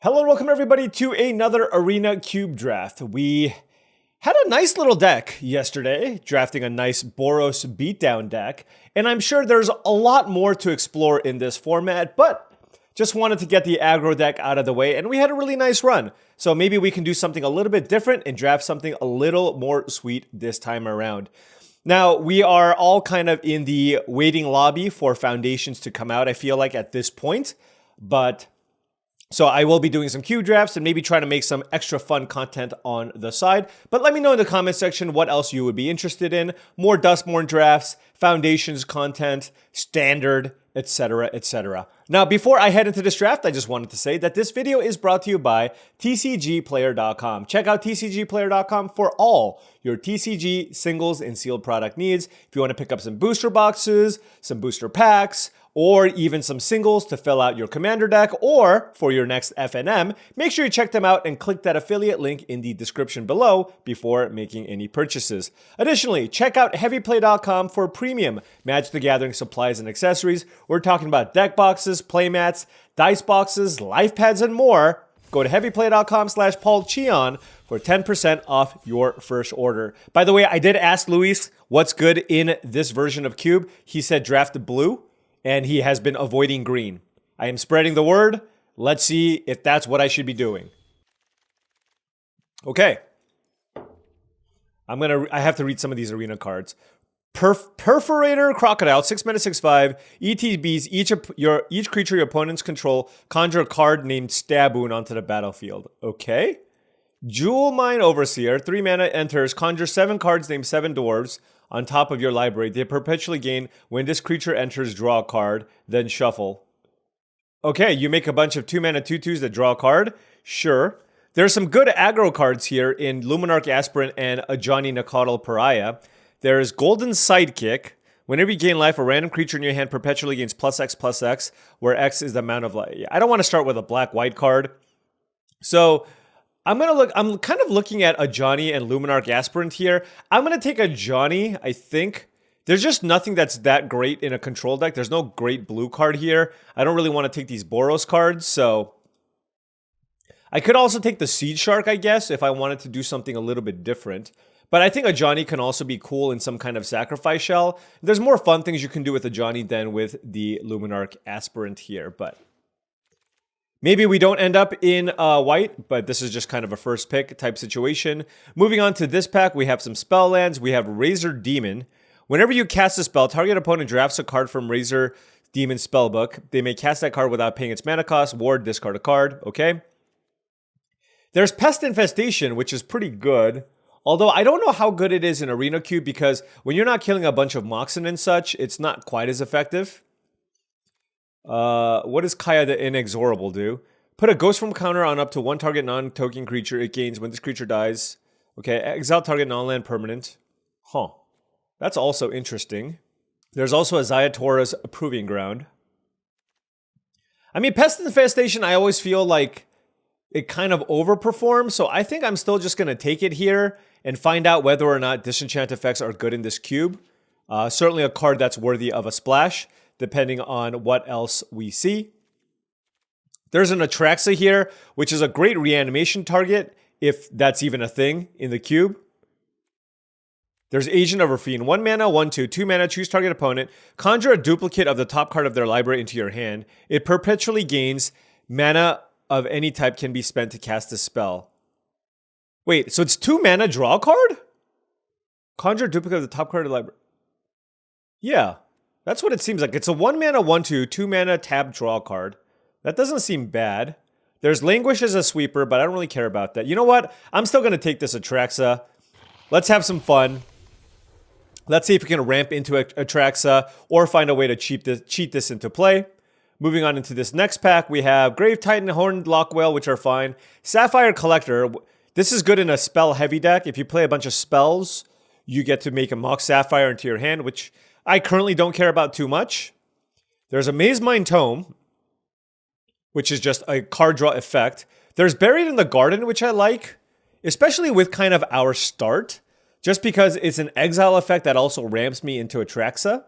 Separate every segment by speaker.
Speaker 1: Hello and welcome everybody to another Arena Cube draft. We had a nice little deck yesterday, drafting a nice Boros beatdown deck, and I'm sure there's a lot more to explore in this format, but just wanted to get the aggro deck out of the way, and we had a really nice run. So maybe we can do something a little bit different and draft something a little more sweet this time around. Now, we are all kind of in the waiting lobby for foundations to come out, I feel like, at this point, but so I will be doing some cube drafts and maybe trying to make some extra fun content on the side. But let me know in the comment section what else you would be interested in. More Duskmourn drafts, foundations content, standard, etc., etc. Now, before I head into this draft, I just wanted to say that this video is brought to you by tcgplayer.com. Check out tcgplayer.com for all your TCG singles and sealed product needs. If you want to pick up some booster boxes, some booster packs, or even some singles to fill out your commander deck, or for your next FNM, make sure you check them out and click that affiliate link in the description below before making any purchases. Additionally, check out heavyplay.com for premium Magic the Gathering supplies and accessories. We're talking about deck boxes, playmats, dice boxes, life pads, and more. Go to heavyplay.com/paulcheon for 10% off your first order. By the way, I did ask Luis what's good in this version of Cube. He said draft blue, and he has been avoiding green. I am spreading the word. Let's see if that's what I should be doing. Okay. I have to read some of these arena cards. Perforator Crocodile, 6 mana, 6/5. ETBs, each creature your opponents control, conjure a card named Staboon onto the battlefield. Okay. Jewel Mine Overseer, 3 mana, enters, conjure 7 cards named 7 Dwarves on top of your library. They perpetually gain when this creature enters, draw a card, then shuffle. Okay, you make a bunch of 2 mana 2/2s that draw a card? Sure. There's some good aggro cards here in Luminarch Aspirant and Ajani Nakatl Pariah. There's Golden Sidekick. Whenever you gain life, a random creature in your hand perpetually gains +X/+X, where X is the amount of life. I don't want to start with a black-white card. So I'm kind of looking at Ajani and Luminarch Aspirant here. I'm gonna take Ajani, I think. There's just nothing that's that great in a control deck. There's no great blue card here. I don't really want to take these Boros cards, so I could also take the Seed Shark, I guess, if I wanted to do something a little bit different. But I think Ajani can also be cool in some kind of sacrifice shell. There's more fun things you can do with Ajani than with the Luminarch Aspirant here, but maybe we don't end up in white, but this is just kind of a first pick type situation. Moving on to this pack, we have some spell lands. We have Razor Demon. Whenever you cast a spell, target opponent drafts a card from Razor Demon spellbook. They may cast that card without paying its mana cost. Ward, discard a card. Okay. There's Pest Infestation, which is pretty good. Although I don't know how good it is in Arena Cube because when you're not killing a bunch of Moxen and such, it's not quite as effective. What does Kaya the Inexorable do? Put a Ghost Form counter on up to 1 target non-token creature it gains when this creature dies. Okay, exile target non-land permanent. Huh. That's also interesting. There's also a Zayator's Proving Ground. I mean, Pest Infestation, I always feel like it kind of overperforms, so I think I'm still just going to take it here and find out whether or not disenchant effects are good in this cube. Certainly a card that's worthy of a splash, depending on what else we see. There's an Atraxa here, which is a great reanimation target, if that's even a thing in the cube. There's Agent of Rafine, 1 mana, 1/2, 2 mana, choose target opponent, conjure a duplicate of the top card of their library into your hand. It perpetually gains mana of any type can be spent to cast a spell. Wait, so it's 2 mana, draw a card? Conjure a duplicate of the top card of the library. Yeah. That's what it seems like. It's a 1 mana, 1/2, 2 mana, tap, draw card. That doesn't seem bad. There's Languish as a sweeper, but I don't really care about that. You know what? I'm still going to take this Atraxa. Let's have some fun. Let's see if we can ramp into Atraxa or find a way to cheat this into play. Moving on into this next pack, we have Grave Titan, Horned Lockwell, which are fine. Sapphire Collector. This is good in a spell-heavy deck. If you play a bunch of spells, you get to make a Mox Sapphire into your hand, which I currently don't care about too much. There's a Mazemind Tome, which is just a card draw effect. There's Buried in the Garden, which I like, especially with kind of our start, just because it's an exile effect that also ramps me into Atraxa.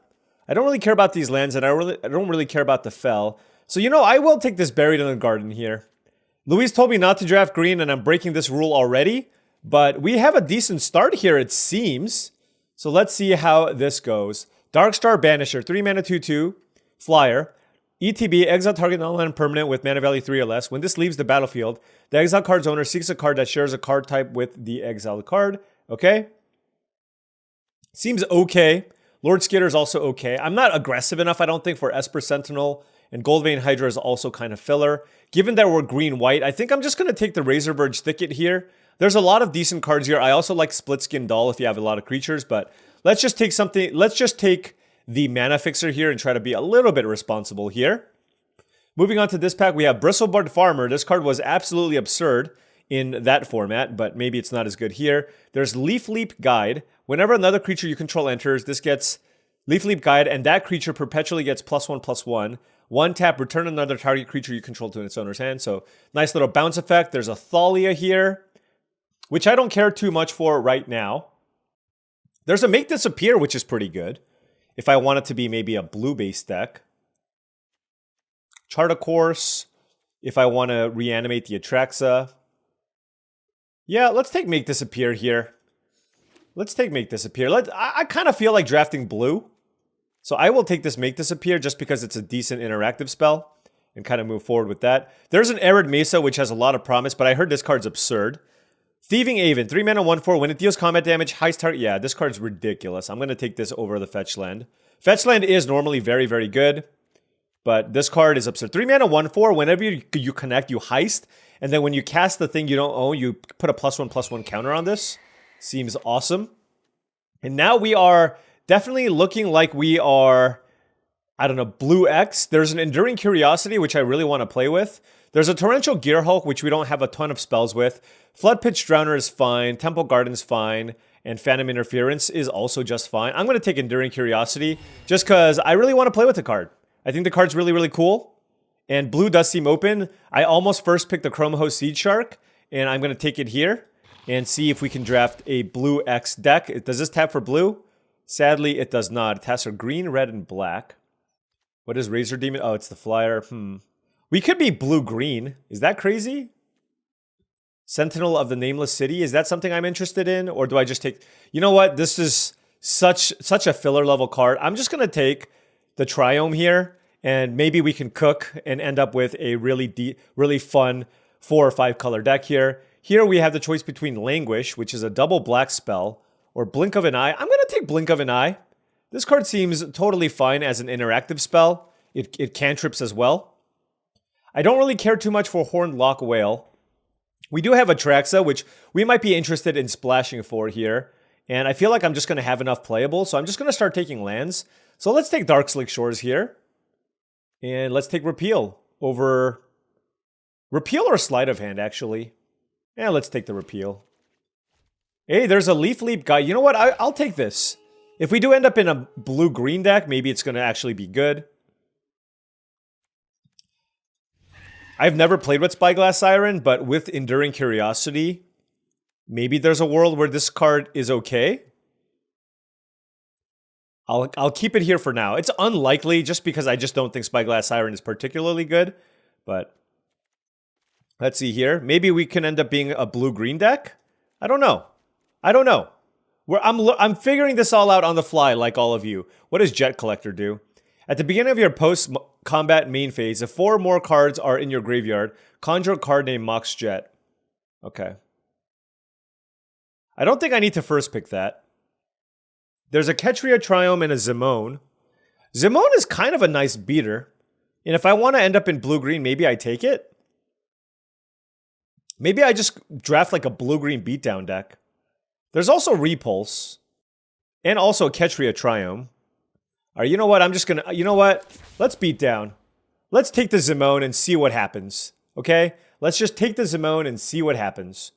Speaker 1: I don't really care about these lands, and I don't really care about the Fel. So, you know, I will take this Buried in the Garden here. Luis told me not to draft green, and I'm breaking this rule already. But we have a decent start here, it seems. So let's see how this goes. Darkstar Banisher, 3 mana 2/2, flyer. ETB, exile target non-land permanent with mana value 3 or less. When this leaves the battlefield, the exile card's owner seeks a card that shares a card type with the exiled card. Okay. Seems okay. Lord Skitter is also okay. I'm not aggressive enough, I don't think, for Esper Sentinel. And Goldvein Hydra is also kind of filler. Given that we're green-white, I think I'm just going to take the Razorverge Thicket here. There's a lot of decent cards here. I also like Split Skin Doll if you have a lot of creatures, but let's just take something. Let's just take the Mana Fixer here and try to be a little bit responsible here. Moving on to this pack, we have Bristlebud Farmer. This card was absolutely absurd in that format, but maybe it's not as good here. There's Leaf Leap Guide. Whenever another creature you control enters, this gets Leaf Leap Guide, and that creature perpetually gets +1/+1. 1 tap, return another target creature you control to its owner's hand. So nice little bounce effect. There's a Thalia here, which I don't care too much for right now. There's a Make Disappear, which is pretty good. If I want it to be maybe a blue-based deck. Chart a Course. If I want to reanimate the Atraxa. Yeah, let's take Make Disappear here. Let's take Make Disappear. I kind of feel like drafting blue. So I will take this Make Disappear just because it's a decent interactive spell. And kind of move forward with that. There's an Arid Mesa, which has a lot of promise, but I heard this card's absurd. Thieving Aven, 3 mana 1/4. When it deals combat damage, highest target. Yeah, this card's ridiculous. I'm going to take this over the Fetch Land. Fetch Land is normally very, very good. But this card is absurd. 3 mana 1/4. Whenever you connect, you heist. And then when you cast the thing you don't own, you put a +1/+1 counter on this. Seems awesome. And now we are definitely looking like we are, I don't know, Blue X. There's an Enduring Curiosity, which I really want to play with. There's a Torrential Gearhulk, which we don't have a ton of spells with. Floodpitch Drowner is fine. Temple Garden's fine. And Phantom Interference is also just fine. I'm going to take Enduring Curiosity just because I really want to play with the card. I think the card's really, really cool. And blue does seem open. I almost first picked the Chrome Host Seed Shark. And I'm going to take it here and see if we can draft a Blue X deck. Does this tap for blue? Sadly, it does not. It taps for green, red, and black. What is Razor Demon? Oh, it's the flyer. We could be blue-green. Is that crazy? Sentinel of the Nameless City. Is that something I'm interested in? Or do I just take... You know what? This is such a filler level card. I'm just going to take the Triome here. And maybe we can cook and end up with a really fun 4 or 5 color deck here. Here we have the choice between Languish, which is a double black spell, or Blink of an Eye. I'm going to take Blink of an Eye. This card seems totally fine as an interactive spell. It cantrips as well. I don't really care too much for Horned Lock Whale. We do have Atraxa, which we might be interested in splashing for here. And I feel like I'm just going to have enough playable, so I'm just going to start taking lands. So let's take Darkslick Shores here. And let's take Repeal over... Repeal or Sleight of Hand, actually. Yeah, let's take the Repeal. Hey, there's a Leaf Leap guy. You know what? I'll take this. If we do end up in a blue-green deck, maybe it's going to actually be good. I've never played with Spyglass Siren, but with Enduring Curiosity, maybe there's a world where this card is okay. I'll keep it here for now. It's unlikely just because I just don't think Spyglass Siren is particularly good, but let's see here. Maybe we can end up being a blue-green deck? I don't know. I'm figuring this all out on the fly like all of you. What does Jet Collector do? At the beginning of your post-combat main phase, if 4 more cards are in your graveyard, conjure a card named Mox Jet. Okay. I don't think I need to first pick that. There's a Ketria Triome and a Zimone. Zimone is kind of a nice beater. And if I want to end up in blue-green, maybe I take it. Maybe I just draft like a blue-green beatdown deck. There's also Repulse. And also a Ketria Triome. All right, you know what? I'm just going to... You know what? Let's beat down. Let's take the Zimone and see what happens. Okay? Let's just take the Zimone and see what happens.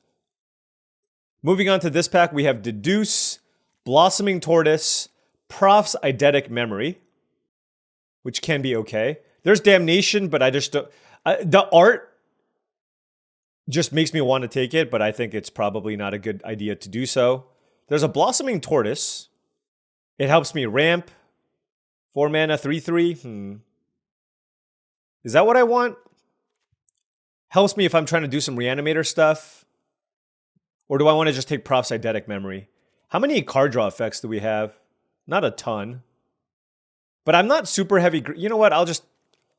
Speaker 1: Moving on to this pack, we have Deduce, Blossoming Tortoise, Prof's Eidetic Memory, which can be okay. There's Damnation, but I just don't... the art just makes me want to take it, but I think it's probably not a good idea to do so. There's a Blossoming Tortoise. It helps me ramp. 4 mana, 3/3. Is that what I want? Helps me if I'm trying to do some reanimator stuff. Or do I want to just take Prof's Eidetic Memory? How many card draw effects do we have? Not a ton. But I'm not super heavy. You know what?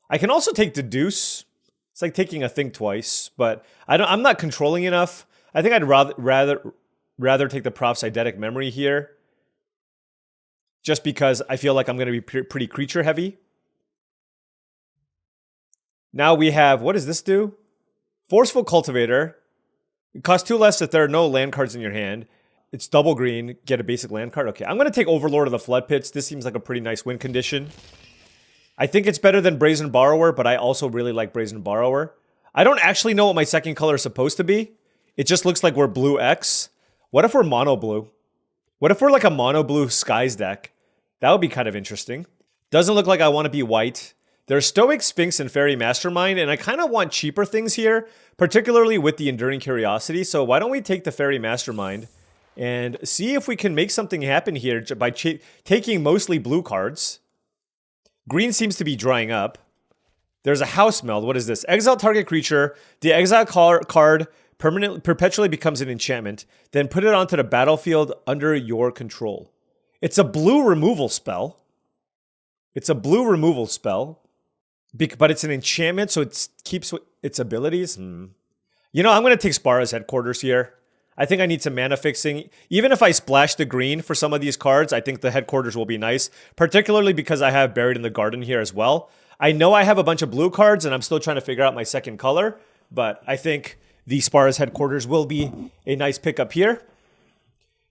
Speaker 1: I can also take Deduce. It's like taking a Think Twice, but I'm not controlling enough. I think I'd rather take the Prof's Eidetic Memory here. Just because I feel like I'm going to be pretty creature heavy. Now we have, what does this do? Forceful Cultivator. It costs 2 less if there are no land cards in your hand. It's double green, get a basic land card. Okay, I'm going to take Overlord of the Flood Pits. This seems like a pretty nice win condition. I think it's better than Brazen Borrower, but I also really like Brazen Borrower. I don't actually know what my second color is supposed to be. It just looks like we're blue X. What if we're mono blue? What if we're like a mono blue Skies deck? That would be kind of interesting. Doesn't look like I want to be white. There's Stoic Sphinx and Fairy Mastermind, and I kind of want cheaper things here, particularly with the Enduring Curiosity. So why don't we take the Fairy Mastermind and see if we can make something happen here by taking mostly blue cards. Green seems to be drying up. There's a House Meld. What is this? Exile target creature. The exile card perpetually becomes an enchantment. Then put it onto the battlefield under your control. It's a blue removal spell. It's a blue removal spell. But it's an enchantment, so it keeps its abilities. You know, I'm going to take Spara's Headquarters here. I think I need some mana fixing. Even if I splash the green for some of these cards, I think the Headquarters will be nice. Particularly because I have Buried in the Garden here as well. I know I have a bunch of blue cards, and I'm still trying to figure out my second color. But I think the Spara's Headquarters will be a nice pickup here.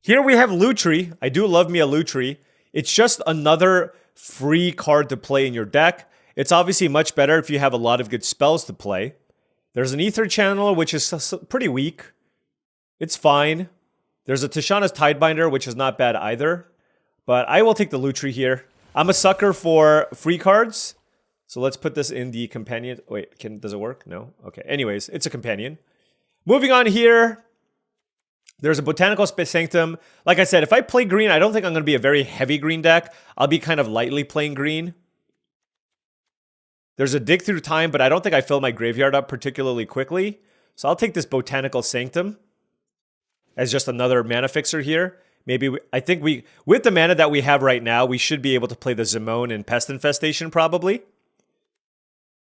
Speaker 1: Here we have Lutri. I do love me a Lutri. It's just another free card to play in your deck. It's obviously much better if you have a lot of good spells to play. There's an Ether Channeler, which is pretty weak. It's fine. There's a Tishana's Tidebinder, which is not bad either. But I will take the Lutri here. I'm a sucker for free cards. So let's put this in the companion. Wait, does it work? No? Okay. Anyways, it's a companion. Moving on here. There's a Botanical Sanctum. Like I said, if I play green, I don't think I'm going to be a very heavy green deck. I'll be kind of lightly playing green. There's a Dig Through Time, but I don't think I fill my graveyard up particularly quickly. So I'll take this Botanical Sanctum as just another mana fixer here. Maybe I think with the mana that we have right now, we should be able to play the Zimone and Pest Infestation probably.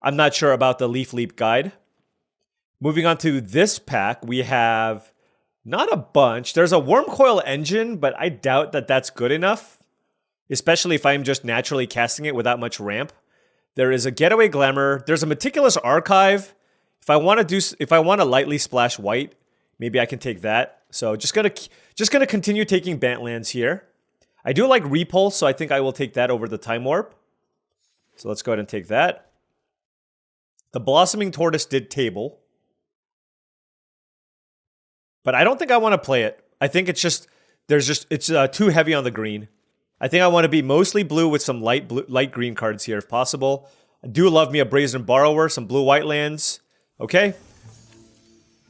Speaker 1: I'm not sure about the Leaf Leap Guide. Moving on to this pack, we have not a bunch. There's a Wormcoil Engine, but I doubt that that's good enough, especially if I'm just naturally casting it without much ramp. There is a Getaway Glamour. There's a Meticulous Archive. If I want to lightly splash white, maybe I can take that. So just gonna continue taking Bantlands here. I do like Repulse, so I think I will take that over the Time Warp. So let's go ahead and take that. The Blossoming Tortoise did table. But I don't think I want to play it. I think it's too heavy on the green. I think I want to be mostly blue with some light green cards here if possible. I do love me a Brazen Borrower, some blue-white lands. Okay.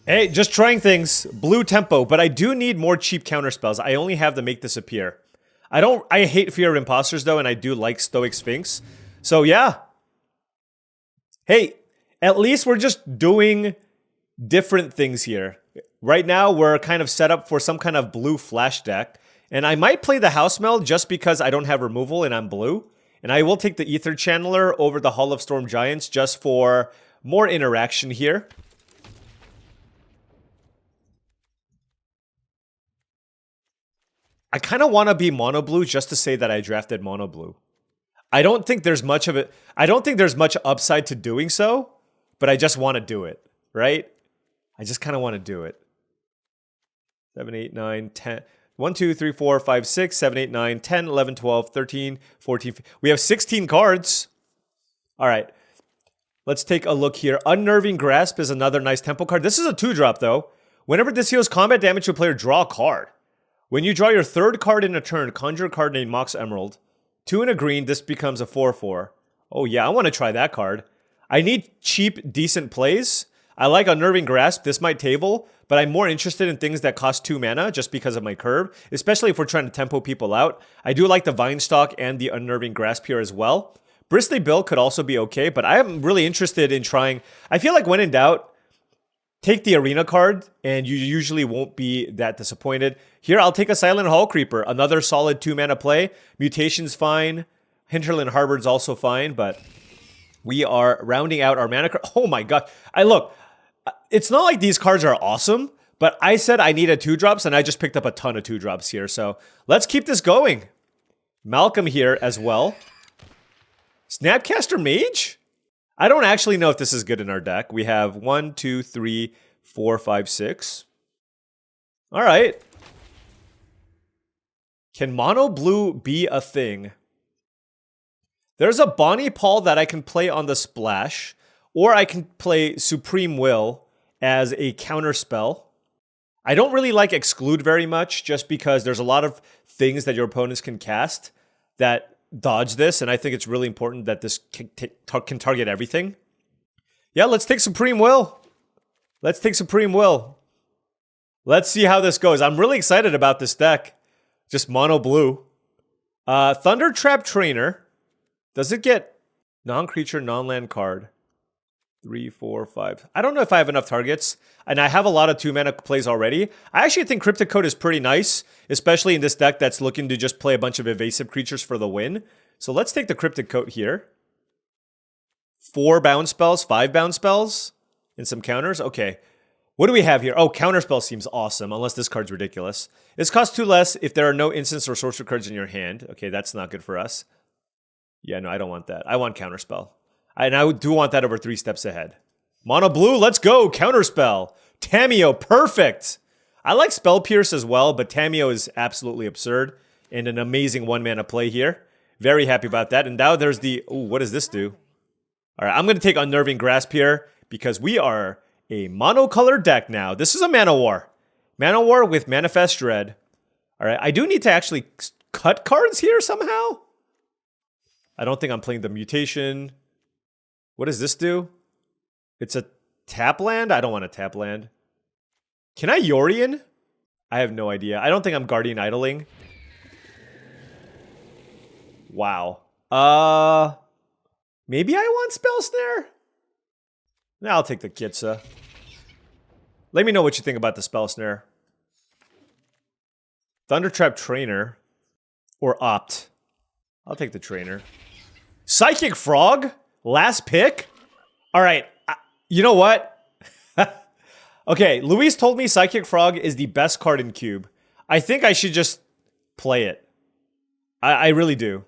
Speaker 1: Hey, just trying things. Blue tempo, but I do need more cheap counter spells. I only have to make this appear. I hate Fear of Imposters though, and I do like Stoic Sphinx. So yeah. Hey, at least we're just doing different things here. Right now, we're kind of set up for some kind of blue flash deck. And I might play the House Meld just because I don't have removal and I'm blue. And I will take the Ether Channeler over the Hall of Storm Giants just for more interaction here. I kind of want to be mono blue just to say that I drafted mono blue. I don't think there's much of it. I don't think there's much upside to doing so, but I just want to do it, right? I just kind of want to do it. 7, 8, 9, 10. 1, 2, 3, 4, 5, 6, 7, 8, 9, 10, 11, 12, 13, 14. We have 16 cards. All right. Let's take a look here. Unnerving Grasp is another nice tempo card. This is a 2-drop, though. Whenever this deals combat damage to a player, draw a card. When you draw your third card in a turn, conjure a card named Mox Emerald. 2 and a green, this becomes a 4/4. Oh, yeah, I want to try that card. I need cheap, decent plays. I like Unnerving Grasp. This might table, but I'm more interested in things that cost 2 mana just because of my curve, especially if we're trying to tempo people out. I do like the Vinestalk and the Unnerving Grasp here as well. Bristly Bill could also be okay, but I am really interested in trying. I feel like when in doubt, take the Arena card, and you usually won't be that disappointed. Here, I'll take a Silent Hall Creeper. Another solid 2-mana play. Mutation's fine. Hinterland Harbor's also fine, but we are rounding out our mana card. Oh my god. Look, it's not like these cards are awesome, but I said I needed 2-drops, and I just picked up a ton of 2-drops here. So let's keep this going. Malcolm here as well. Snapcaster Mage? I don't actually know if this is good in our deck. We have 1, 2, 3, 4, 5, 6. All right. Can mono blue be a thing? There's a Bonnie Paul that I can play on the splash, or I can play Supreme Will as a counter spell. I don't really like Exclude very much, just because there's a lot of things that your opponents can cast that dodge this, and I think it's really important that this can target everything. Yeah, let's take Supreme Will. Let's take Supreme Will. Let's see how this goes. I'm really excited about this deck. Just mono blue. Thunder Trap Trainer. Does it get non-creature, non-land card? 3, 4, 5. I don't know if I have enough targets, and I have a lot of 2-mana plays already. I actually think Cryptic Code is pretty nice, especially in this deck that's looking to just play a bunch of evasive creatures for the win. So let's take the Cryptic Code here. 4 bound spells, 5 bound spells, and some counters. Okay, what do we have here? Oh, Counterspell seems awesome, unless this card's ridiculous. This costs 2 less if there are no instants or sorcery cards in your hand. Okay, that's not good for us. Yeah, no, I don't want that. I want Counterspell. And I do want that over 3 steps ahead. Mono blue, let's go. Counterspell. Tamiyo, perfect. I like Spell Pierce as well, but Tamiyo is absolutely absurd. And an amazing 1-mana play here. Very happy about that. And now there's the... Ooh, what does this do? All right, I'm going to take Unnerving Grasp here because we are a monocolored deck now. This is a Mana War. Mana War with Manifest Dread. All right, I do need to actually cut cards here somehow. I don't think I'm playing the Mutation. What does this do? It's a tap land? I don't want a tap land. Can I Yorion? I have no idea. I don't think I'm Guardian Idling. Wow. Maybe I want Spell Snare? Nah, I'll take the Kitsa. Let me know what you think about the Spell Snare. Thundertrap Trainer. Or Opt. I'll take the Trainer. Psychic Frog? Last pick? All right. You know what? Okay, Luis told me Psychic Frog is the best card in Cube. I think I should just play it. I really do.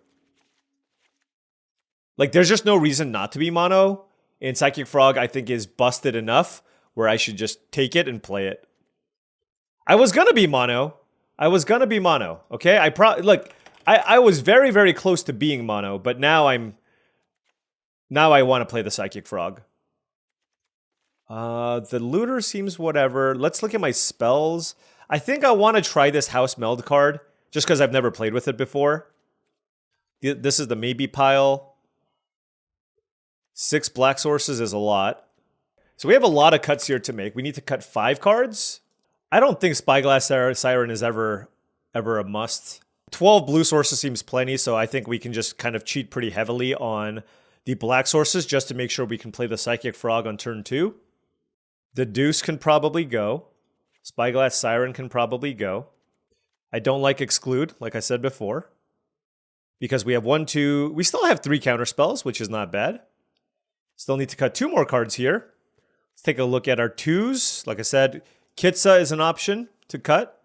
Speaker 1: Like, there's just no reason not to be mono. And Psychic Frog, I think, is busted enough where I should just take it and play it. I was gonna be mono. Okay? I was very, very close to being mono, but now I want to play the Psychic Frog. The Looter seems whatever. Let's look at my spells. I think I want to try this House Meld card, just because I've never played with it before. This is the maybe pile. 6 black sources is a lot. So we have a lot of cuts here to make. We need to cut 5 cards. I don't think Spyglass Siren is ever a must. 12 blue sources seems plenty, so I think we can just kind of cheat pretty heavily on the black sources just to make sure we can play the Psychic Frog on turn 2. The Deuce can probably go. Spyglass Siren can probably go. I don't like Exclude, like I said before. Because we have 1, 2... We still have 3 counter spells, which is not bad. Still need to cut 2 more cards here. Let's take a look at our 2s. Like I said, Kitsa is an option to cut.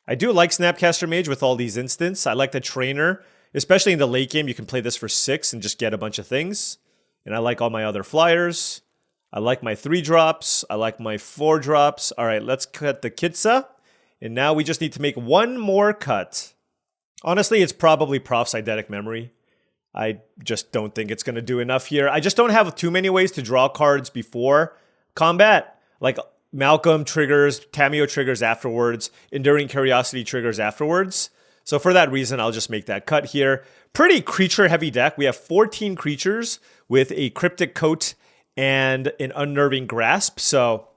Speaker 1: I do like Snapcaster Mage with all these instants. I like the Trainer. Especially in the late game, you can play this for 6 and just get a bunch of things. And I like all my other flyers. I like my 3-drops. I like my 4-drops. All right, let's cut the Kitsa. And now we just need to make 1 more cut. Honestly, it's probably Proph's Eidetic Memory. I just don't think it's going to do enough here. I just don't have too many ways to draw cards before combat. Like Malcolm triggers, Tamiyo triggers afterwards, Enduring Curiosity triggers afterwards. So for that reason, I'll just make that cut here. Pretty creature-heavy deck. We have 14 creatures with a Cryptic Coat and an Unnerving Grasp. So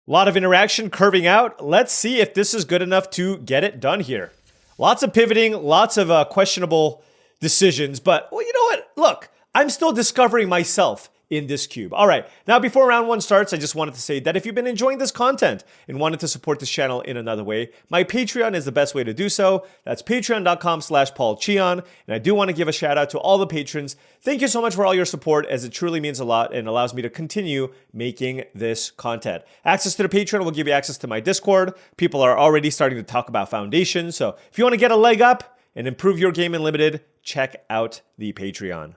Speaker 1: a lot of interaction curving out. Let's see if this is good enough to get it done here. Lots of pivoting, lots of questionable decisions. But, well, you know what? Look, I'm still discovering myself in this cube. All right, now before round one starts, I just wanted to say that if you've been enjoying this content and wanted to support this channel in another way, my Patreon is the best way to do so. That's patreon.com/paulcheon. And I do want to give a shout out to all the patrons. Thank you so much for all your support, as it truly means a lot and allows me to continue making this content. Access to the Patreon will give you access to my Discord. People are already starting to talk about Foundation, so if you want to get a leg up and improve your game in Limited, check out the Patreon.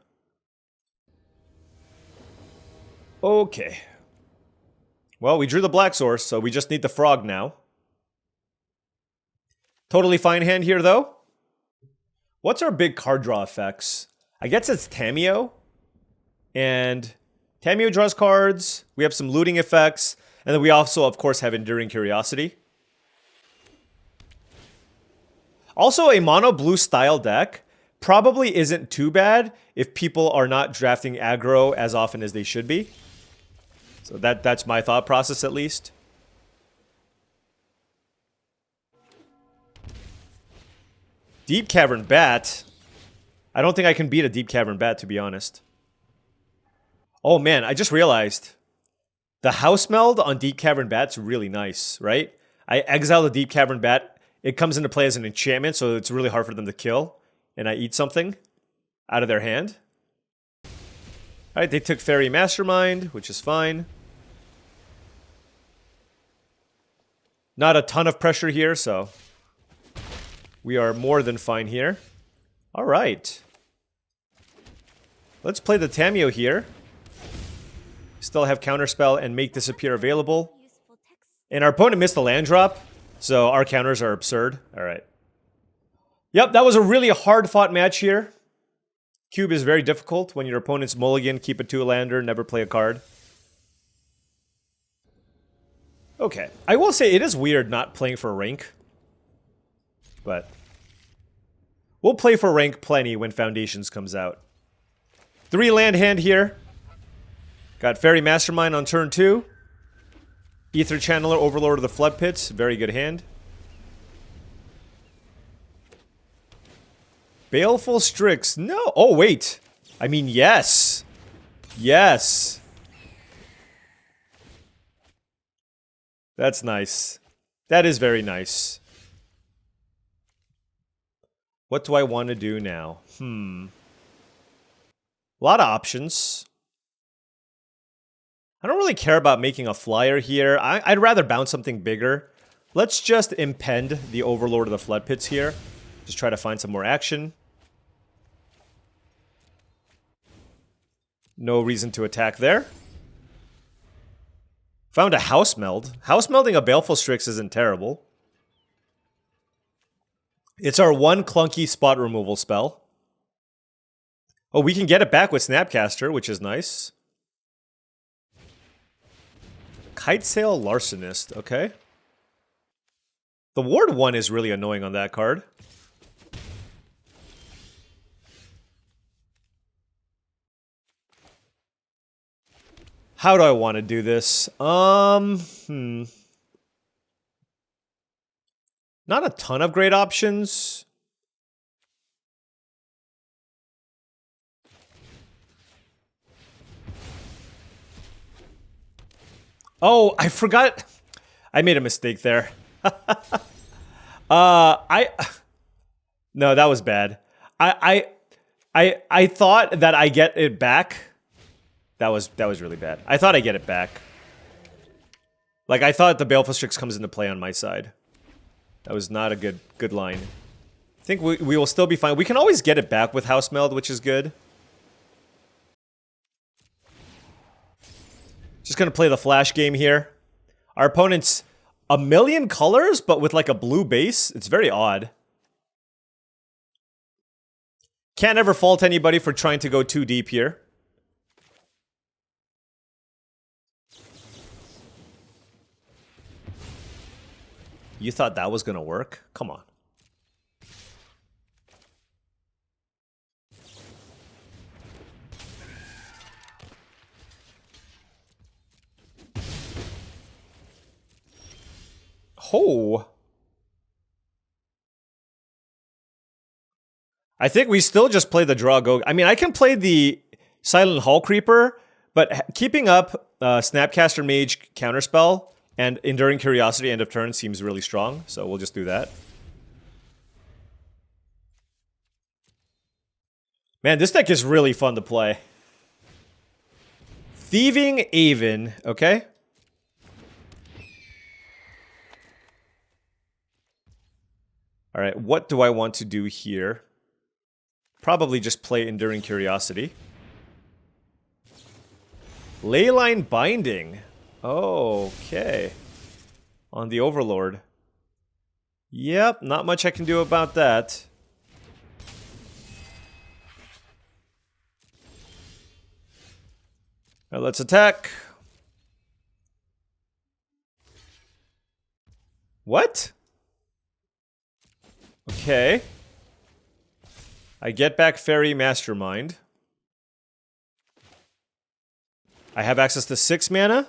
Speaker 1: Okay. Well, we drew the black source, so we just need the frog now. Totally fine hand here, though. What's our big card draw effects? I guess it's Tamiyo. And Tamiyo draws cards. We have some looting effects. And then we also, of course, have Enduring Curiosity. Also, a mono blue style deck probably isn't too bad if people are not drafting aggro as often as they should be. So that's my thought process, at least. Deep Cavern Bat. I don't think I can beat a Deep Cavern Bat, to be honest. Oh man, I just realized the house meld on Deep Cavern Bat's really nice, right? I exile the Deep Cavern Bat. It comes into play as an enchantment, so it's really hard for them to kill. And I eat something out of their hand. Alright, they took Fairy Mastermind, which is fine. Not a ton of pressure here, so we are more than fine here. Alright. Let's play the Tamiyo here. Still have Counterspell and Make Disappear available. And our opponent missed the land drop, so our counters are absurd. Alright. Yep, that was a really hard-fought match here. Cube is very difficult when your opponent's mulligan, keep a 2-lander, never play a card. Okay, I will say it is weird not playing for rank. But we'll play for rank plenty when Foundations comes out. 3-land hand here. Got Fairy Mastermind on turn 2. Ether Channeler, Overlord of the Flood Pits. Very good hand. Baleful Strix. No. Oh, wait. I mean, yes. Yes. That's nice. That is very nice. What do I want to do now? A lot of options. I don't really care about making a flyer here. I'd rather bounce something bigger. Let's just impend the Overlord of the Flood Pits here. Just try to find some more action. No reason to attack there. Found a House Meld. House Melding a Baleful Strix isn't terrible. It's our one clunky spot removal spell. Oh, we can get it back with Snapcaster, which is nice. Kitesail Larcenist, okay. The Ward 1 is really annoying on that card. How do I want to do this? Not a ton of great options. Oh, I forgot. I made a mistake there. No, that was bad. I thought that I get it back. That was really bad. I thought I get it back. Like, I thought the Baleful Strix comes into play on my side. That was not a good line. I think we will still be fine. We can always get it back with House Meld, which is good. Just gonna play the flash game here. Our opponent's a million colors, but with like a blue base. It's very odd. Can't ever fault anybody for trying to go too deep here. You thought that was gonna work? Come on. Oh. I think we still just play the draw go. I mean, I can play the Silent Hall Creeper, But keeping up Snapcaster Mage Counterspell and Enduring Curiosity end of turn seems really strong, so we'll just do that. Man, this deck is really fun to play. Thieving Aven, okay? Alright, what do I want to do here? Probably just play Enduring Curiosity. Leyline Binding. Okay. On the Overlord. Yep, not much I can do about that. Alright, let's attack. What? Okay. I get back Fairy Mastermind. I have access to 6 mana.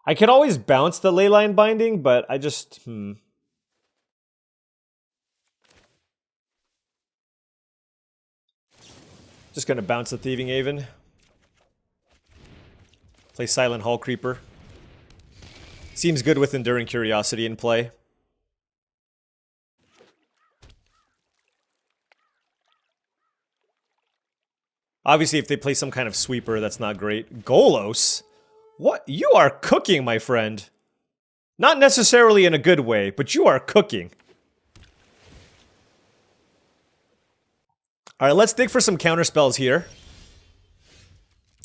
Speaker 1: I could always bounce the Leyline Binding, but I just... Just gonna bounce the Thieving Aven. Play Silent Hall Creeper. Seems good with Enduring Curiosity in play. Obviously, if they play some kind of sweeper, that's not great. Golos? What? You are cooking, my friend. Not necessarily in a good way, but you are cooking. Alright, let's dig for some counter spells here.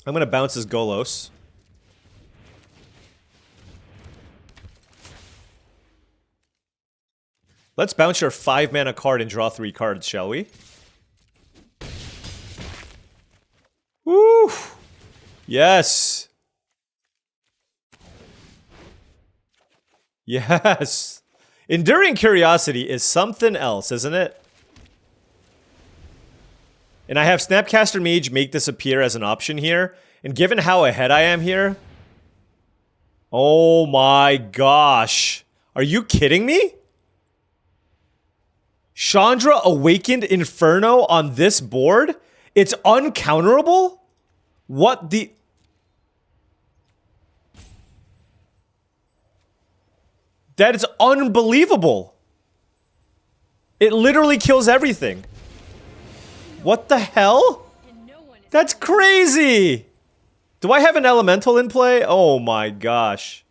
Speaker 1: I'm gonna bounce this Golos. Let's bounce your 5 mana card and draw 3 cards, shall we? Woo! Yes! Yes! Enduring Curiosity is something else, isn't it? And I have Snapcaster Mage make this appear as an option here. And given how ahead I am here... Oh my gosh. Are you kidding me? Chandra Awakened Inferno on this board? It's uncounterable? What the... That is unbelievable. It literally kills everything. What the hell? That's crazy! Do I have an elemental in play? Oh my gosh.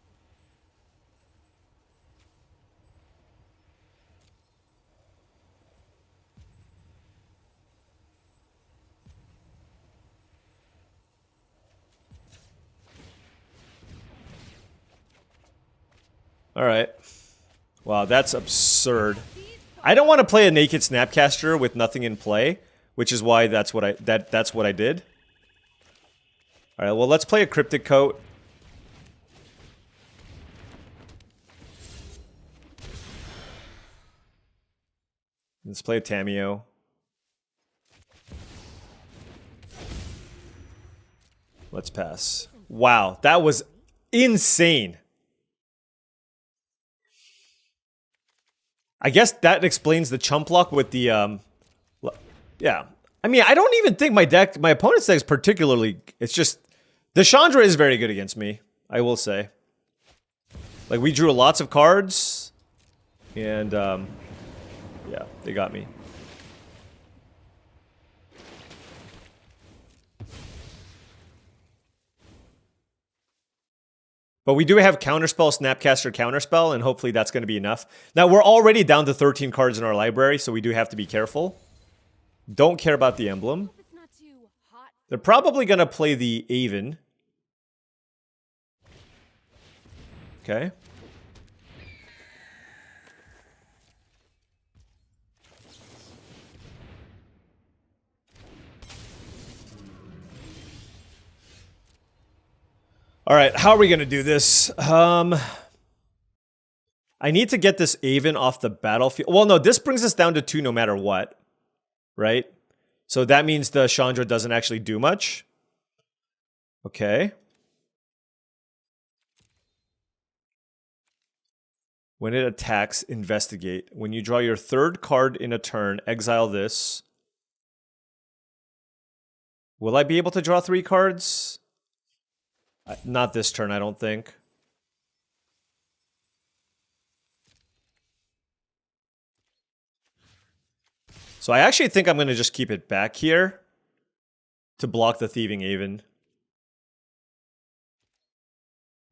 Speaker 1: Alright. Wow, that's absurd. I don't want to play a naked Snapcaster with nothing in play, which is why that's what I did. Alright, well let's play a Cryptic Coat. Let's play a Tamiyo. Let's pass. Wow, that was insane. I guess that explains the chump block with the, yeah. I mean, I don't even think my opponent's deck is particularly, it's just, the Chandra is very good against me, I will say. Like, we drew lots of cards, and, yeah, they got me. But we do have Counterspell, Snapcaster, Counterspell, and hopefully that's going to be enough. Now, we're already down to 13 cards in our library, so we do have to be careful. Don't care about the emblem. They're probably going to play the Aven. Okay. Alright, how are we gonna do this? I need to get this Aven off the battlefield. Well, no, this brings us down to 2 no matter what. Right? So that means the Chandra doesn't actually do much. Okay. When it attacks, investigate. When you draw your 3rd card in a turn, exile this. Will I be able to draw 3 cards? Not this turn, I don't think. So I actually think I'm going to just keep it back here to block the Thieving Haven.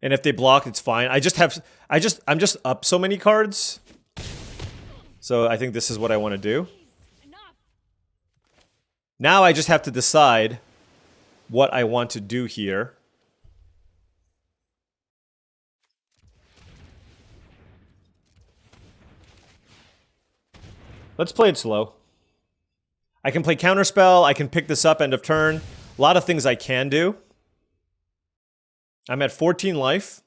Speaker 1: And if they block, it's fine. I'm just up so many cards. So I think this is what I want to do. Now I just have to decide what I want to do here. Let's play it slow. I can play Counterspell, I can pick this up end of turn. A lot of things I can do. I'm at 14 life.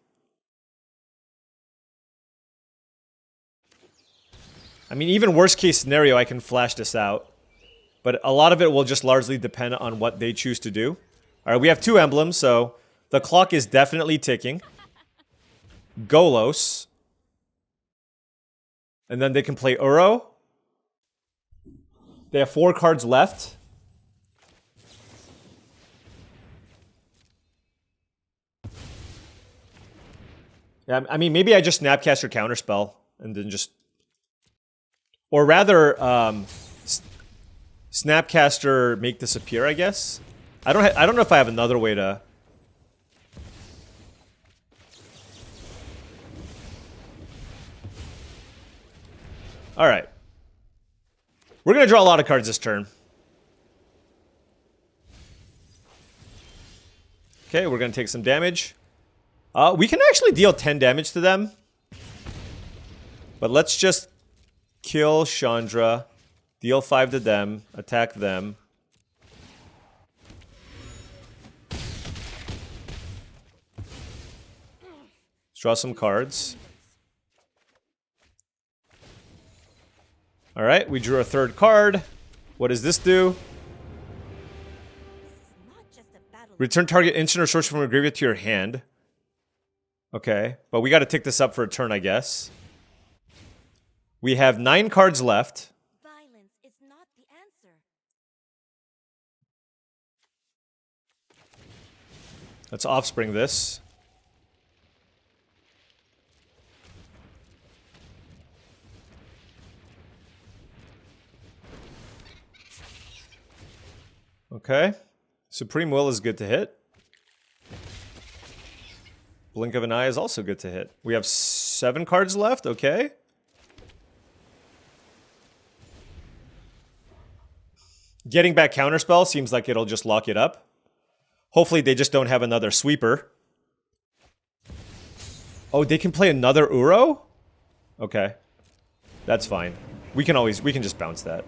Speaker 1: I mean, even worst case scenario, I can flash this out. But a lot of it will just largely depend on what they choose to do. Alright, we have 2 emblems, so the clock is definitely ticking. Golos. And then they can play Uro. They have 4 cards left. Yeah, I mean, maybe I just Snapcaster Counterspell and then just... Or rather, Snapcaster make disappear, I guess? I don't know if I have another way to... Alright. We're going to draw a lot of cards this turn. Okay, we're going to take some damage. We can actually deal 10 damage to them. But let's just kill Chandra, deal 5 to them, attack them. Let's draw some cards. Alright, we drew a 3rd card. What does this do? Return target instant or sorcery from your graveyard to your hand. Okay, but we gotta tick this up for a turn, I guess. We have 9 cards left.
Speaker 2: Violence is not the answer.
Speaker 1: Let's offspring this. Okay. Supreme Will is good to hit. Blink of an Eye is also good to hit. We have 7 cards left, okay. Getting back Counterspell seems like it'll just lock it up. Hopefully they just don't have another sweeper. Oh, they can play another Uro? Okay. That's fine. We can just bounce that.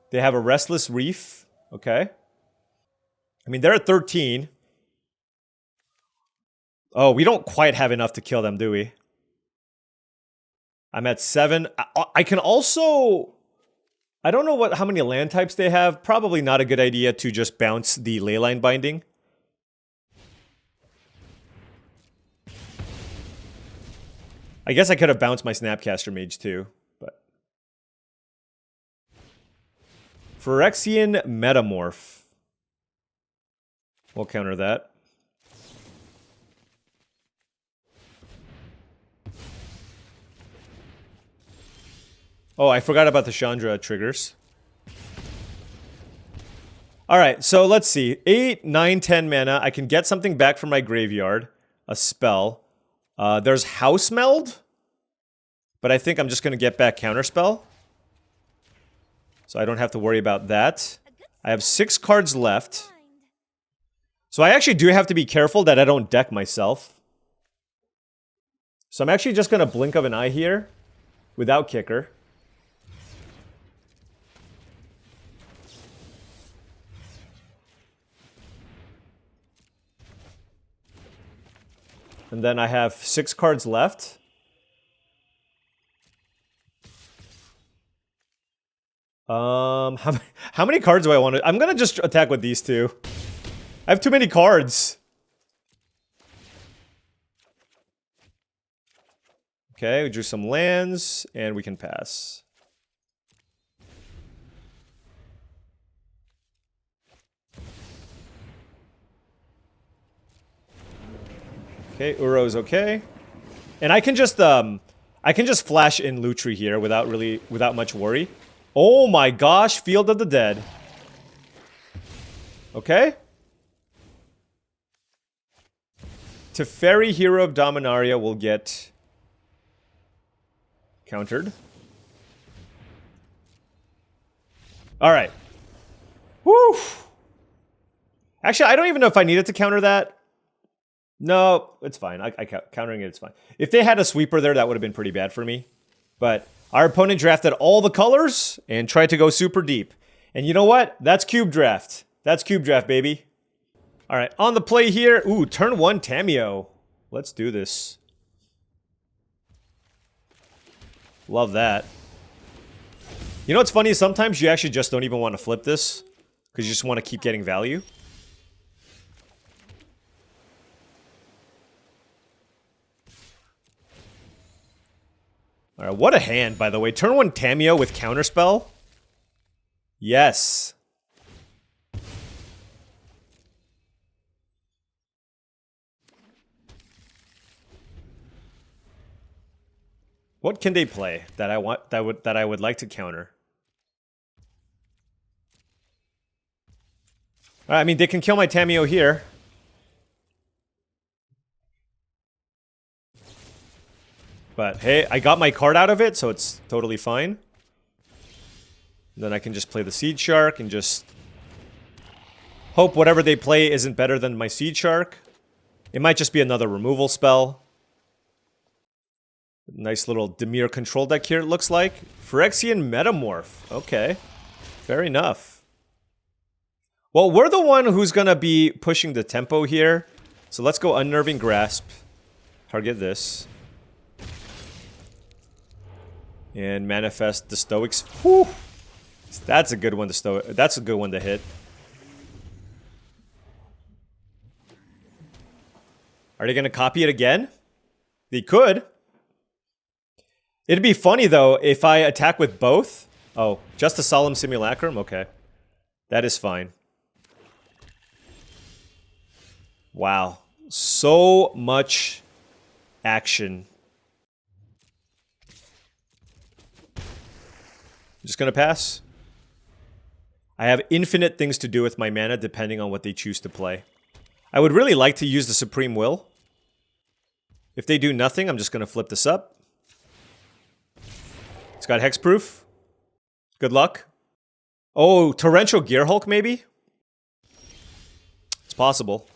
Speaker 1: They have a Restless Reef. Okay. I mean, they're at 13. Oh, we don't quite have enough to kill them, do we? I'm at 7. I can also... I don't know how many land types they have. Probably not a good idea to just bounce the Leyline Binding. I guess I could have bounced my Snapcaster Mage too, but... Phyrexian Metamorph. We'll counter that. Oh, I forgot about the Chandra triggers. Alright, so let's see. 8, 9, 10 mana. I can get something back from my graveyard. A spell. There's House Meld. But I think I'm just going to get back Counterspell. So I don't have to worry about that. I have 6 cards left. So I actually do have to be careful that I don't deck myself. So I'm actually just going to Blink of an Eye here. Without Kicker. And then I have 6 cards left. How many cards do I want to... I'm gonna just attack with these 2. I have too many cards. Okay, we drew some lands, and we can pass. Okay, Uro's okay. And I can just flash in Lutri here without much worry. Oh my gosh, Field of the Dead. Okay. Teferi, Hero of Dominaria will get countered. Alright. Woo! Actually, I don't even know if I needed to counter that. No, it's fine. Countering it's fine. If they had a sweeper there, that would have been pretty bad for me. But our opponent drafted all the colors and tried to go super deep. And you know what? That's cube draft. That's cube draft, baby. All right, on the play here. Ooh, turn 1 Tameo. Let's do this. Love that. You know what's funny? Sometimes you actually just don't even want to flip this because you just want to keep getting value. Alright, what a hand, by the way. Turn 1 Tameo with counterspell. Yes. What can they play that I would like to counter? I mean, they can kill my Tameo here. But hey, I got my card out of it, so it's totally fine. And then I can just play the Seed Shark and just hope whatever they play isn't better than my Seed Shark. It might just be another removal spell. Nice little Dimir control deck here, it looks like. Phyrexian Metamorph. Okay. Fair enough. Well, we're the one who's going to be pushing the tempo here. So let's go Unnerving Grasp. Target this. And manifest the Stoics. Whew. That's a good one to That's a good one to hit. Are they going to copy it again? They could. It'd be funny though if I attack with both. Oh, just a Solemn Simulacrum? Okay. That is fine. Wow. So much action. Just gonna pass. I have infinite things to do with my mana depending on what they choose to play. I would really like to use the Supreme Will. If they do nothing, I'm just gonna flip this up. It's got hexproof. Good luck. Oh, Torrential Gearhulk maybe? It's possible.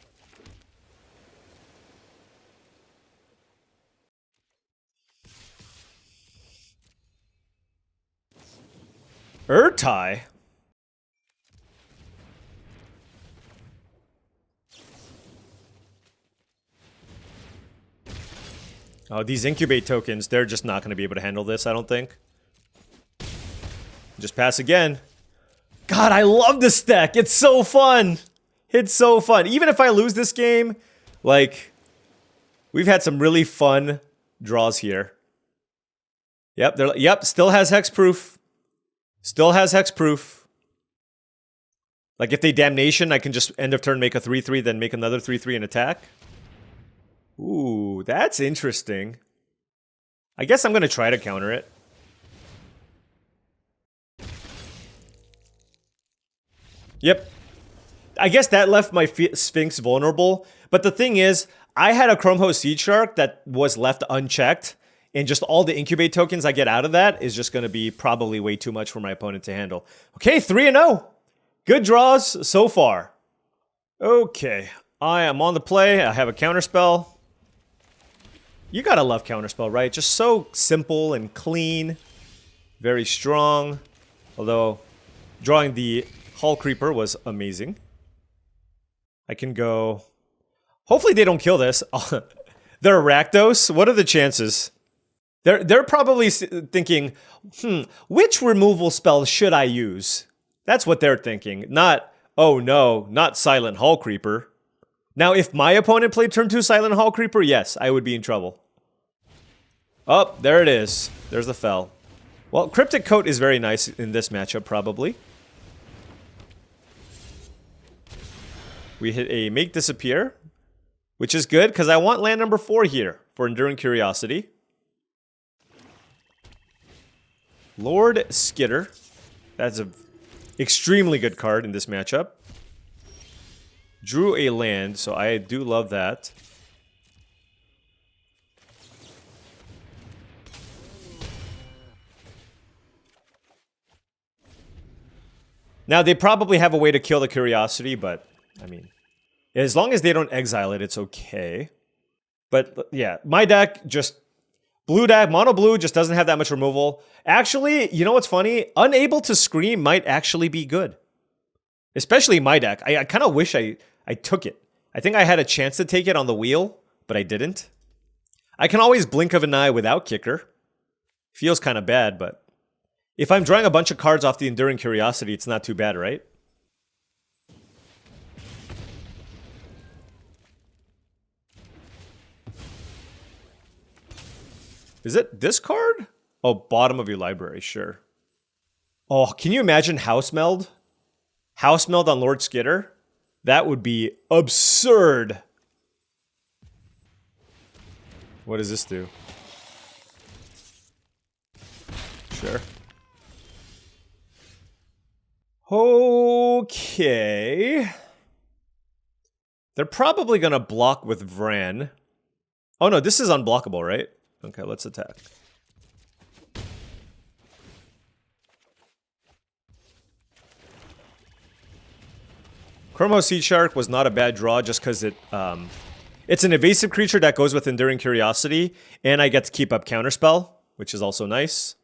Speaker 1: Archetype? Oh, these incubate tokens, they're just not going to be able to handle this, I don't think. Just pass again. God, I love this deck. It's so fun. It's so fun. Even if I lose this game, like, we've had some really fun draws here. Yep, still has hexproof. Still has hexproof. Like, if they Damnation, I can just end of turn make a 3/3, then make another 3/3 and attack. Ooh, that's interesting. I guess I'm going to try to counter it. Yep. I guess that left my Sphinx vulnerable. But the thing is, I had a Chromehost Seed Shark that was left unchecked. And just all the incubate tokens I get out of that is just going to be probably way too much for my opponent to handle. Okay, 3-0. Good draws so far. Okay, I am on the play. I have a counterspell. You gotta love counterspell, right? Just so simple and clean. Very strong. Although, drawing the Hall Creeper was amazing. I can go... Hopefully they don't kill this. They're Rakdos? What are the chances? They're probably thinking, which removal spell should I use? That's what they're thinking. Not, oh no, not Silent Hall Creeper. Now, if my opponent played turn 2 Silent Hall Creeper, yes, I would be in trouble. Oh, there it is. There's the fell. Well, Cryptic Coat is very nice in this matchup, probably. We hit a Make Disappear. which is good because I want land number 4 here for Enduring Curiosity. Lord Skitter. That's an extremely good card in this matchup. Drew a land, so I do love that. Now, they probably have a way to kill the Curiosity, but, I mean, as long as they don't exile it, it's okay. But, yeah, my deck just... Blue deck, mono blue just doesn't have that much removal. Actually, you know what's funny? Unable to Scream might actually be good. Especially my deck. I kind of wish I took it. I think I had a chance to take it on the wheel, but I didn't. I can always blink of an eye without Kicker. Feels kind of bad, but... If I'm drawing a bunch of cards off the Enduring Curiosity, it's not too bad, right? Is it this card? Oh, bottom of your library, sure. Oh, can you imagine House Meld? House Meld on Lord Skitter? That would be absurd. What does this do? Sure. Okay. They're probably going to block with Vran. Oh no, this is unblockable, right? Okay, let's attack. Chromo Sea Shark was not a bad draw just because it's an evasive creature that goes with Enduring Curiosity, and I get to keep up Counterspell, which is also nice.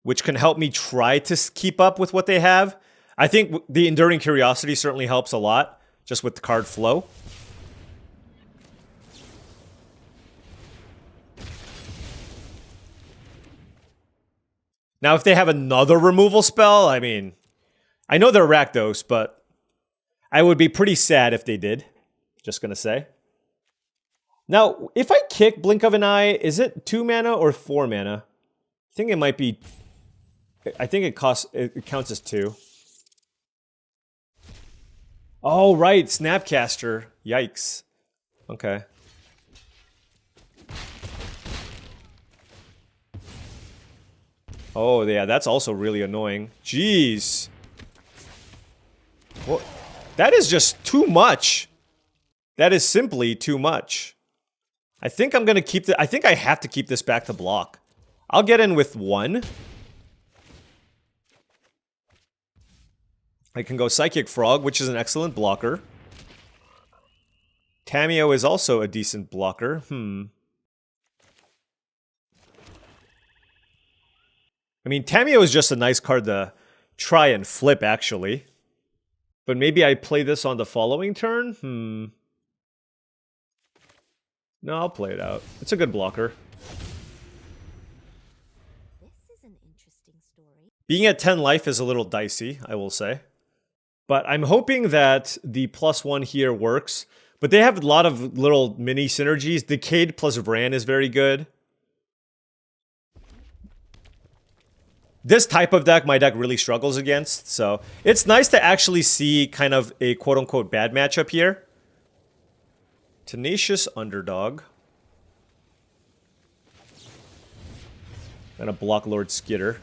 Speaker 1: Which can help me try to keep up with what they have. I think the Enduring Curiosity certainly helps a lot, just with the card flow. Now, if they have another removal spell, I mean... I know they're Rakdos, but... I would be pretty sad if they did. Just gonna say. Now, if I kick Blink of an Eye, is it 2 mana or 4 mana? I think it might be... I think it counts as 2. Oh, right, Snapcaster. Yikes. Okay. Oh, yeah, that's also really annoying. Jeez. Well, that is just too much. That is simply too much. I think I'm gonna keep I think I have to keep this back to block. I'll get in with 1. I can go Psychic Frog, which is an excellent blocker. Tamiyo is also a decent blocker. I mean, Tamiyo is just a nice card to try and flip, actually. But maybe I play this on the following turn? No, I'll play it out. It's a good blocker.
Speaker 2: This is an interesting story.
Speaker 1: Being at 10 life is a little dicey, I will say. But I'm hoping that the +1 here works. But they have a lot of little mini synergies. Decayed plus Vran is very good. This type of deck, my deck really struggles against. So it's nice to actually see kind of a quote-unquote bad matchup here. Tenacious Underdog. Gonna block Lord Skitter.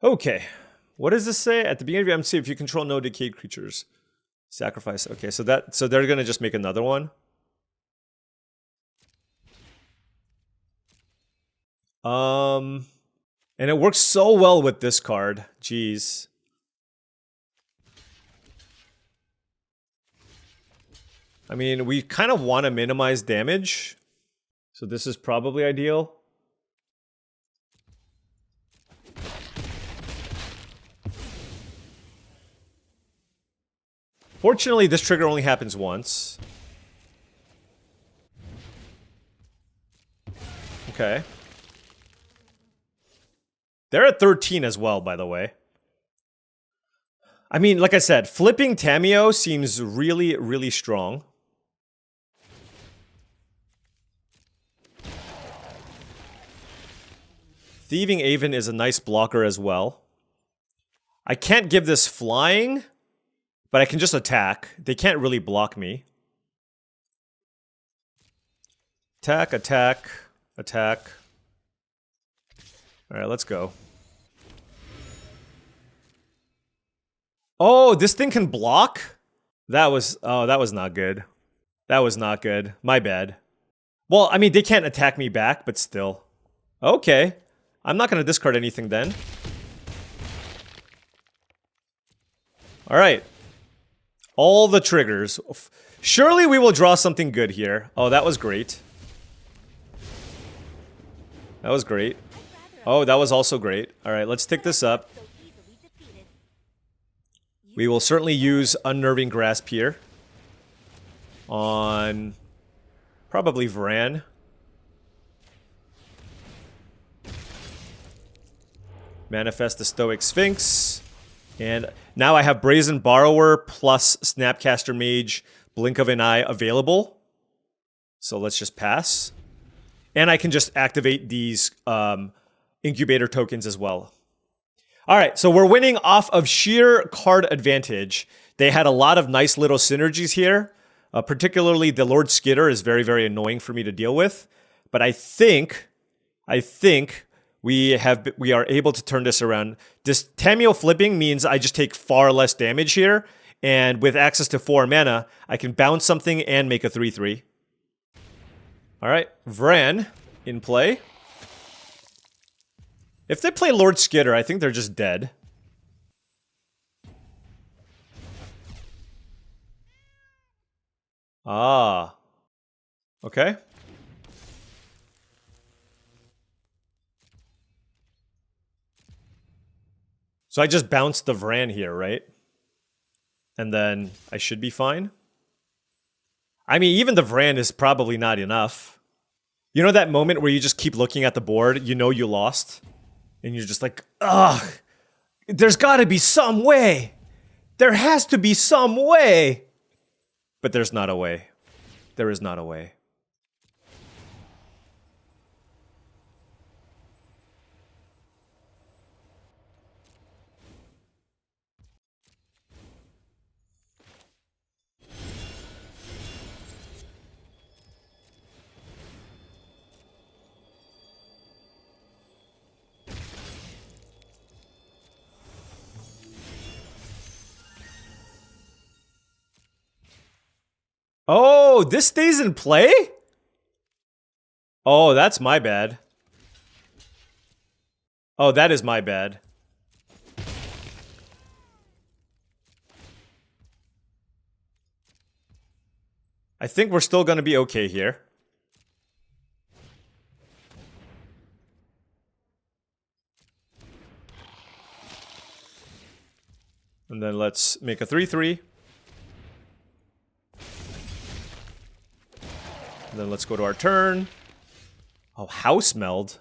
Speaker 1: Okay. What does this say? At the beginning of your MC, if you control no decayed creatures, sacrifice. Okay, so they're gonna just make another one. And it works so well with this card. Jeez. I mean, we kind of want to minimize damage. So this is probably ideal. Fortunately, this trigger only happens once. Okay. They're at 13 as well, by the way. I mean, like I said, flipping Tamiyo seems really, really strong. Thieving Aven is a nice blocker as well. I can't give this flying, but I can just attack. They can't really block me. Attack, attack, attack. Alright, let's go. Oh, this thing can block? That was not good. That was not good. My bad. Well, I mean, they can't attack me back, but still. Okay. I'm not gonna discard anything then. Alright. All the triggers. Surely we will draw something good here. Oh, that was great. That was great. Oh, that was also great. Alright, let's tick this up. We will certainly use Unnerving Grasp here. On... probably Varan. Manifest the Stoic Sphinx. And now I have Brazen Borrower plus Snapcaster Mage, Blink of an Eye available. So let's just pass. And I can just activate these incubator tokens as well. Alright, so we're winning off of sheer card advantage. They had a lot of nice little synergies here. Particularly the Lord Skitter is very, very annoying for me to deal with. But I think we are able to turn this around. This Tameo flipping means I just take far less damage here. And with access to 4 mana, I can bounce something and make a 3/3. Alright, Vran in play. If they play Lord Skitter, I think they're just dead. Ah. Okay. So I just bounced the Vran here, right? And then I should be fine. I mean, even the Vran is probably not enough. You know that moment where you just keep looking at the board, you know you lost? And you're just like, ugh, there's gotta be some way. There has to be some way. But there's not a way. There is not a way. Oh, this stays in play? Oh, that's my bad. Oh, that is my bad. I think we're still gonna be okay here. And then let's make a 3/3. And then let's go to our turn. Oh, House Meld.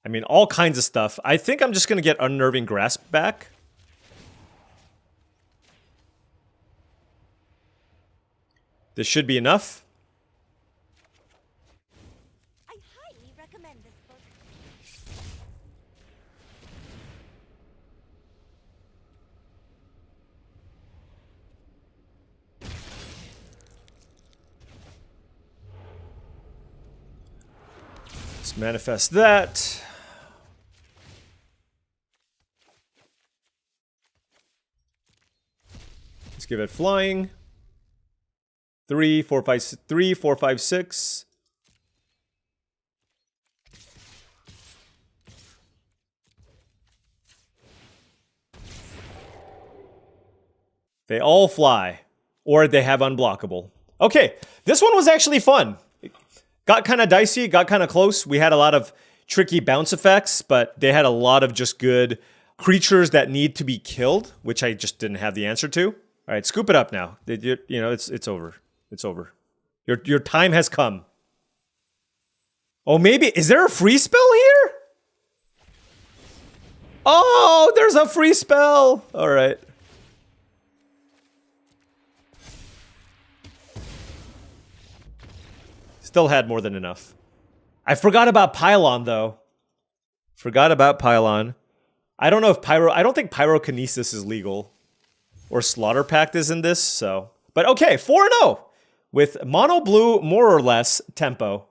Speaker 1: I mean, all kinds of stuff. I think I'm just going to get Unnerving Grasp back. This should be enough.
Speaker 2: I highly recommend this book.
Speaker 1: Let's manifest that. Let's give it flying. 3, 4, 5, 3, 4, 5, 6. They all fly. Or they have unblockable. Okay, this one was actually fun. Got kind of dicey, got kind of close. We had a lot of tricky bounce effects, but they had a lot of just good creatures that need to be killed, which I just didn't have the answer to. All right, scoop it up now. You know, it's over. It's over. Your time has come. Oh, maybe is there a free spell here? Oh, there's a free spell. All right. Still had more than enough. I forgot about Pylon, though. Forgot about Pylon. I don't know if I don't think Pyrokinesis is legal. Or Slaughter Pact is in this, so. But okay, 4-0 with mono blue, more or less, tempo.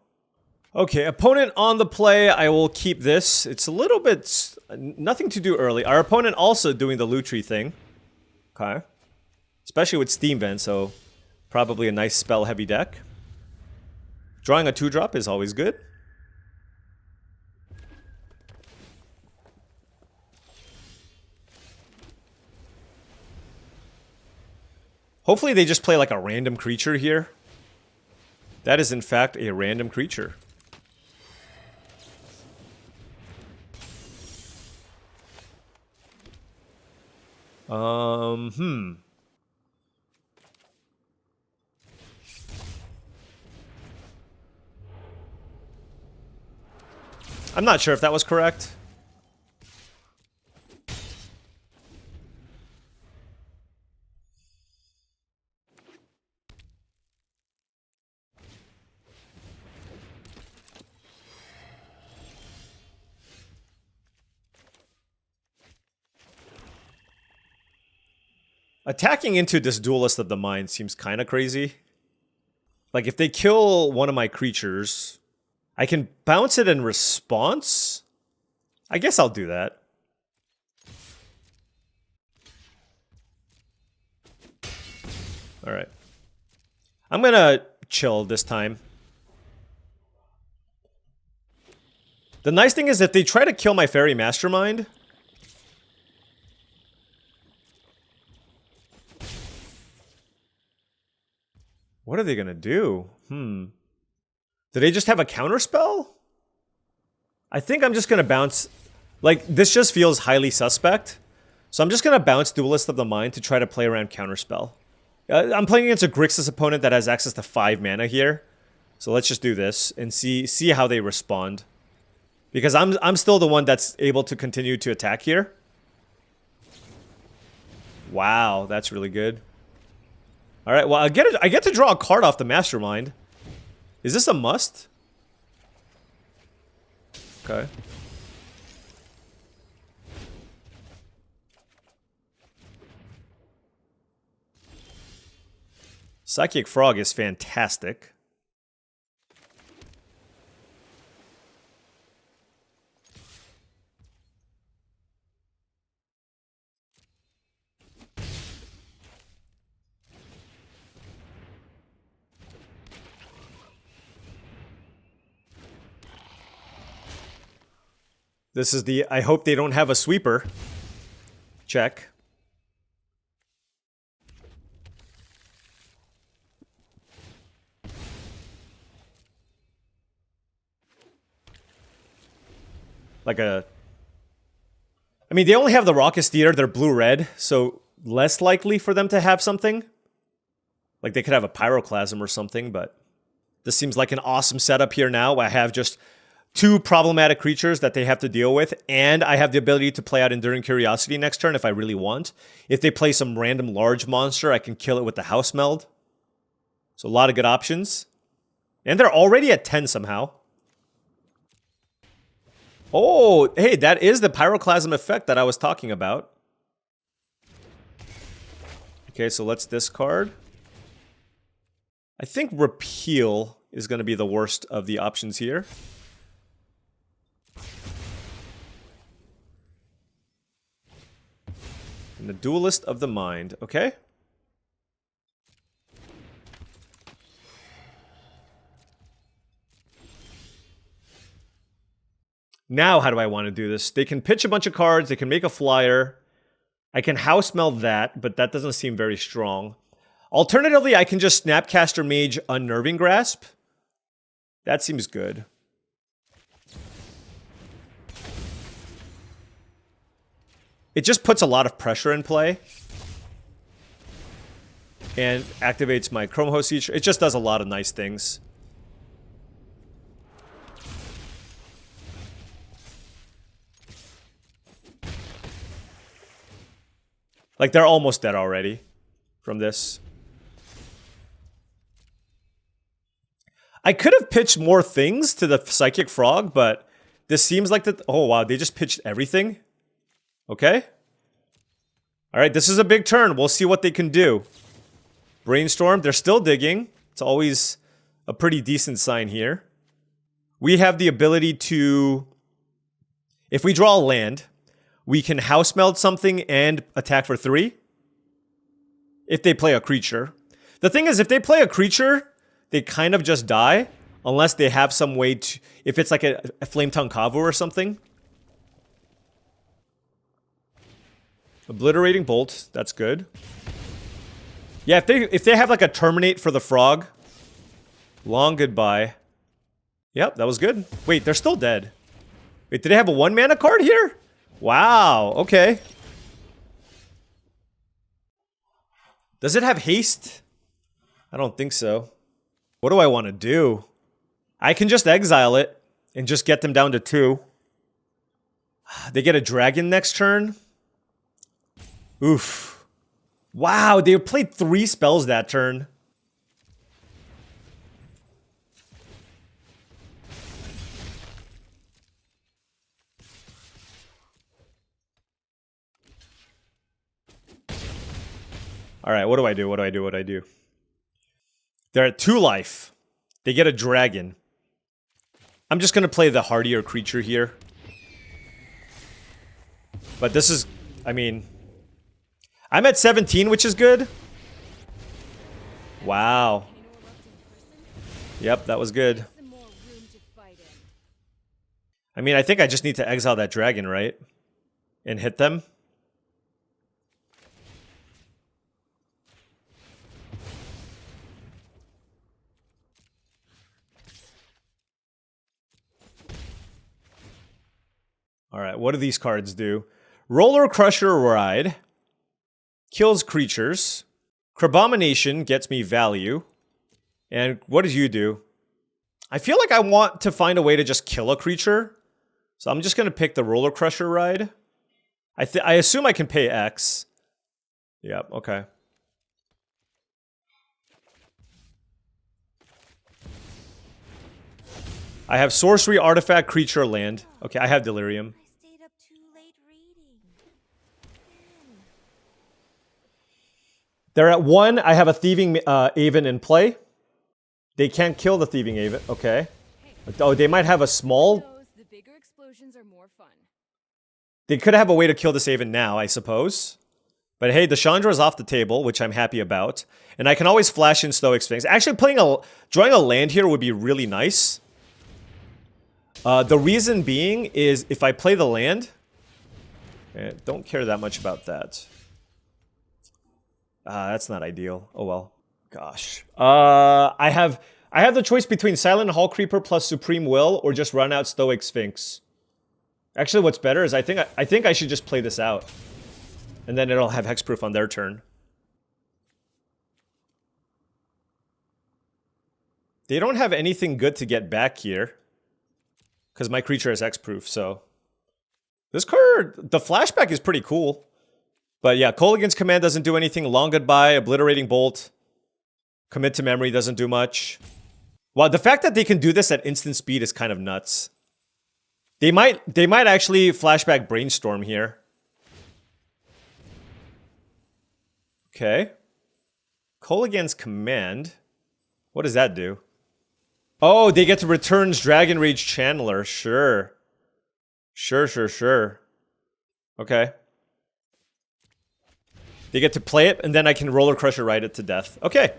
Speaker 1: Okay, opponent on the play. I will keep this. It's a little bit, nothing to do early. Our opponent also doing the Lutri thing. Okay. Especially with Steam Vent, so probably a nice spell-heavy deck. Drawing a 2-drop is always good. Hopefully they just play like a random creature here. That is in fact a random creature. I'm not sure if that was correct. Attacking into this Duelist of the Mind seems kind of crazy. Like, if they kill one of my creatures, I can bounce it in response? I guess I'll do that. Alright. I'm gonna chill this time. The nice thing is if they try to kill my Fairy Mastermind... What are they gonna do? Do they just have a counterspell? I think I'm just gonna bounce... Like, this just feels highly suspect. So I'm just gonna bounce Duelist of the Mind to try to play around counterspell. I'm playing against a Grixis opponent that has access to 5 mana here. So let's just do this and see how they respond. Because I'm still the one that's able to continue to attack here. Wow, that's really good. Alright, well, I get to draw a card off the Mastermind. Is this a must? Okay. Psychic Frog is fantastic. This is the, I hope they don't have a sweeper. Check. Like a... I mean, they only have the Raucous Theater, they're blue-red, so less likely for them to have something. Like they could have a Pyroclasm or something, but... This seems like an awesome setup here now. I have just 2 problematic creatures that they have to deal with, and I have the ability to play out Enduring Curiosity next turn if I really want. If they play some random large monster, I can kill it with the House Meld. So a lot of good options. And they're already at 10 somehow. Oh, hey, that is the Pyroclasm effect that I was talking about. Okay, so let's discard. I think Repeal is going to be the worst of the options here. And the Duelist of the Mind, okay? Now, how do I want to do this? They can pitch a bunch of cards, they can make a flyer. I can House Meld that, but that doesn't seem very strong. Alternatively, I can just Snapcaster Mage Unnerving Grasp. That seems good. It just puts a lot of pressure in play. And activates my Chrome Host feature. It just does a lot of nice things. Like, they're almost dead already from this. I could have pitched more things to the Psychic Frog, but This seems like the... Oh, wow. They just pitched everything? Okay. All right. This is a big turn. We'll see what they can do. Brainstorm. They're still digging. It's always a pretty decent sign here. We have the ability to... If we draw a land, we can house meld something and attack for 3. If they play a creature. The thing is, if they play a creature, they kind of just die. Unless they have some way to... If it's like a Flametongue Kavu or something. Obliterating Bolt. That's good. Yeah, if they have like a Terminate for the Frog. Long goodbye. Yep, that was good. Wait, they're still dead. Wait, did they have a 1-mana card here? Wow, okay. Does it have haste? I don't think so. What do I want to do? I can just exile it and just get them down to 2. They get a dragon next turn. Oof. Wow, they played 3 spells that turn. All right, what do I do? What do I do? What do I do? They're at 2 life. They get a dragon. I'm just going to play the hardier creature here. But this is, I mean... I'm at 17, which is good. Wow. Yep, that was good. I mean, I think I just need to exile that dragon, right? And hit them. Alright, what do these cards do? Roller Crusher Ride. Kills creatures. Crabomination gets me value. And what did you do? I feel like I want to find a way to just kill a creature. So I'm just going to pick the Roller Crusher Ride. I assume I can pay X. Yep, okay. I have Sorcery, Artifact, Creature, Land. Okay, I have Delirium. They're at 1. I have a Thieving Aven in play. They can't kill the Thieving Aven. Okay. Oh, they might have a small...
Speaker 3: The bigger explosions are more fun.
Speaker 1: They could have a way to kill this Aven now, I suppose. But hey, the Chandra is off the table, which I'm happy about. And I can always flash in Stoic Sphinx. Actually, drawing a land here would be really nice. The reason being is if I play the land... I don't care that much about that. That's not ideal. Oh well. Gosh. I have the choice between Silent Hall Creeper plus Supreme Will or just run out Stoic Sphinx. Actually, what's better is I think I should just play this out. And then it'll have hexproof on their turn. They don't have anything good to get back here. Because my creature is hexproof, so... This card, the flashback is pretty cool. But yeah, Kolaghan's Command doesn't do anything. Long Goodbye, Obliterating Bolt. Commit to Memory doesn't do much. Wow, the fact that they can do this at instant speed is kind of nuts. They might actually flashback Brainstorm here. Okay. Kolaghan's Command. What does that do? Oh, they get to returns Dragon Rage Channeler. Sure. Sure. Okay. They get to play it, and then I can Roller Crusher Ride it to death. Okay.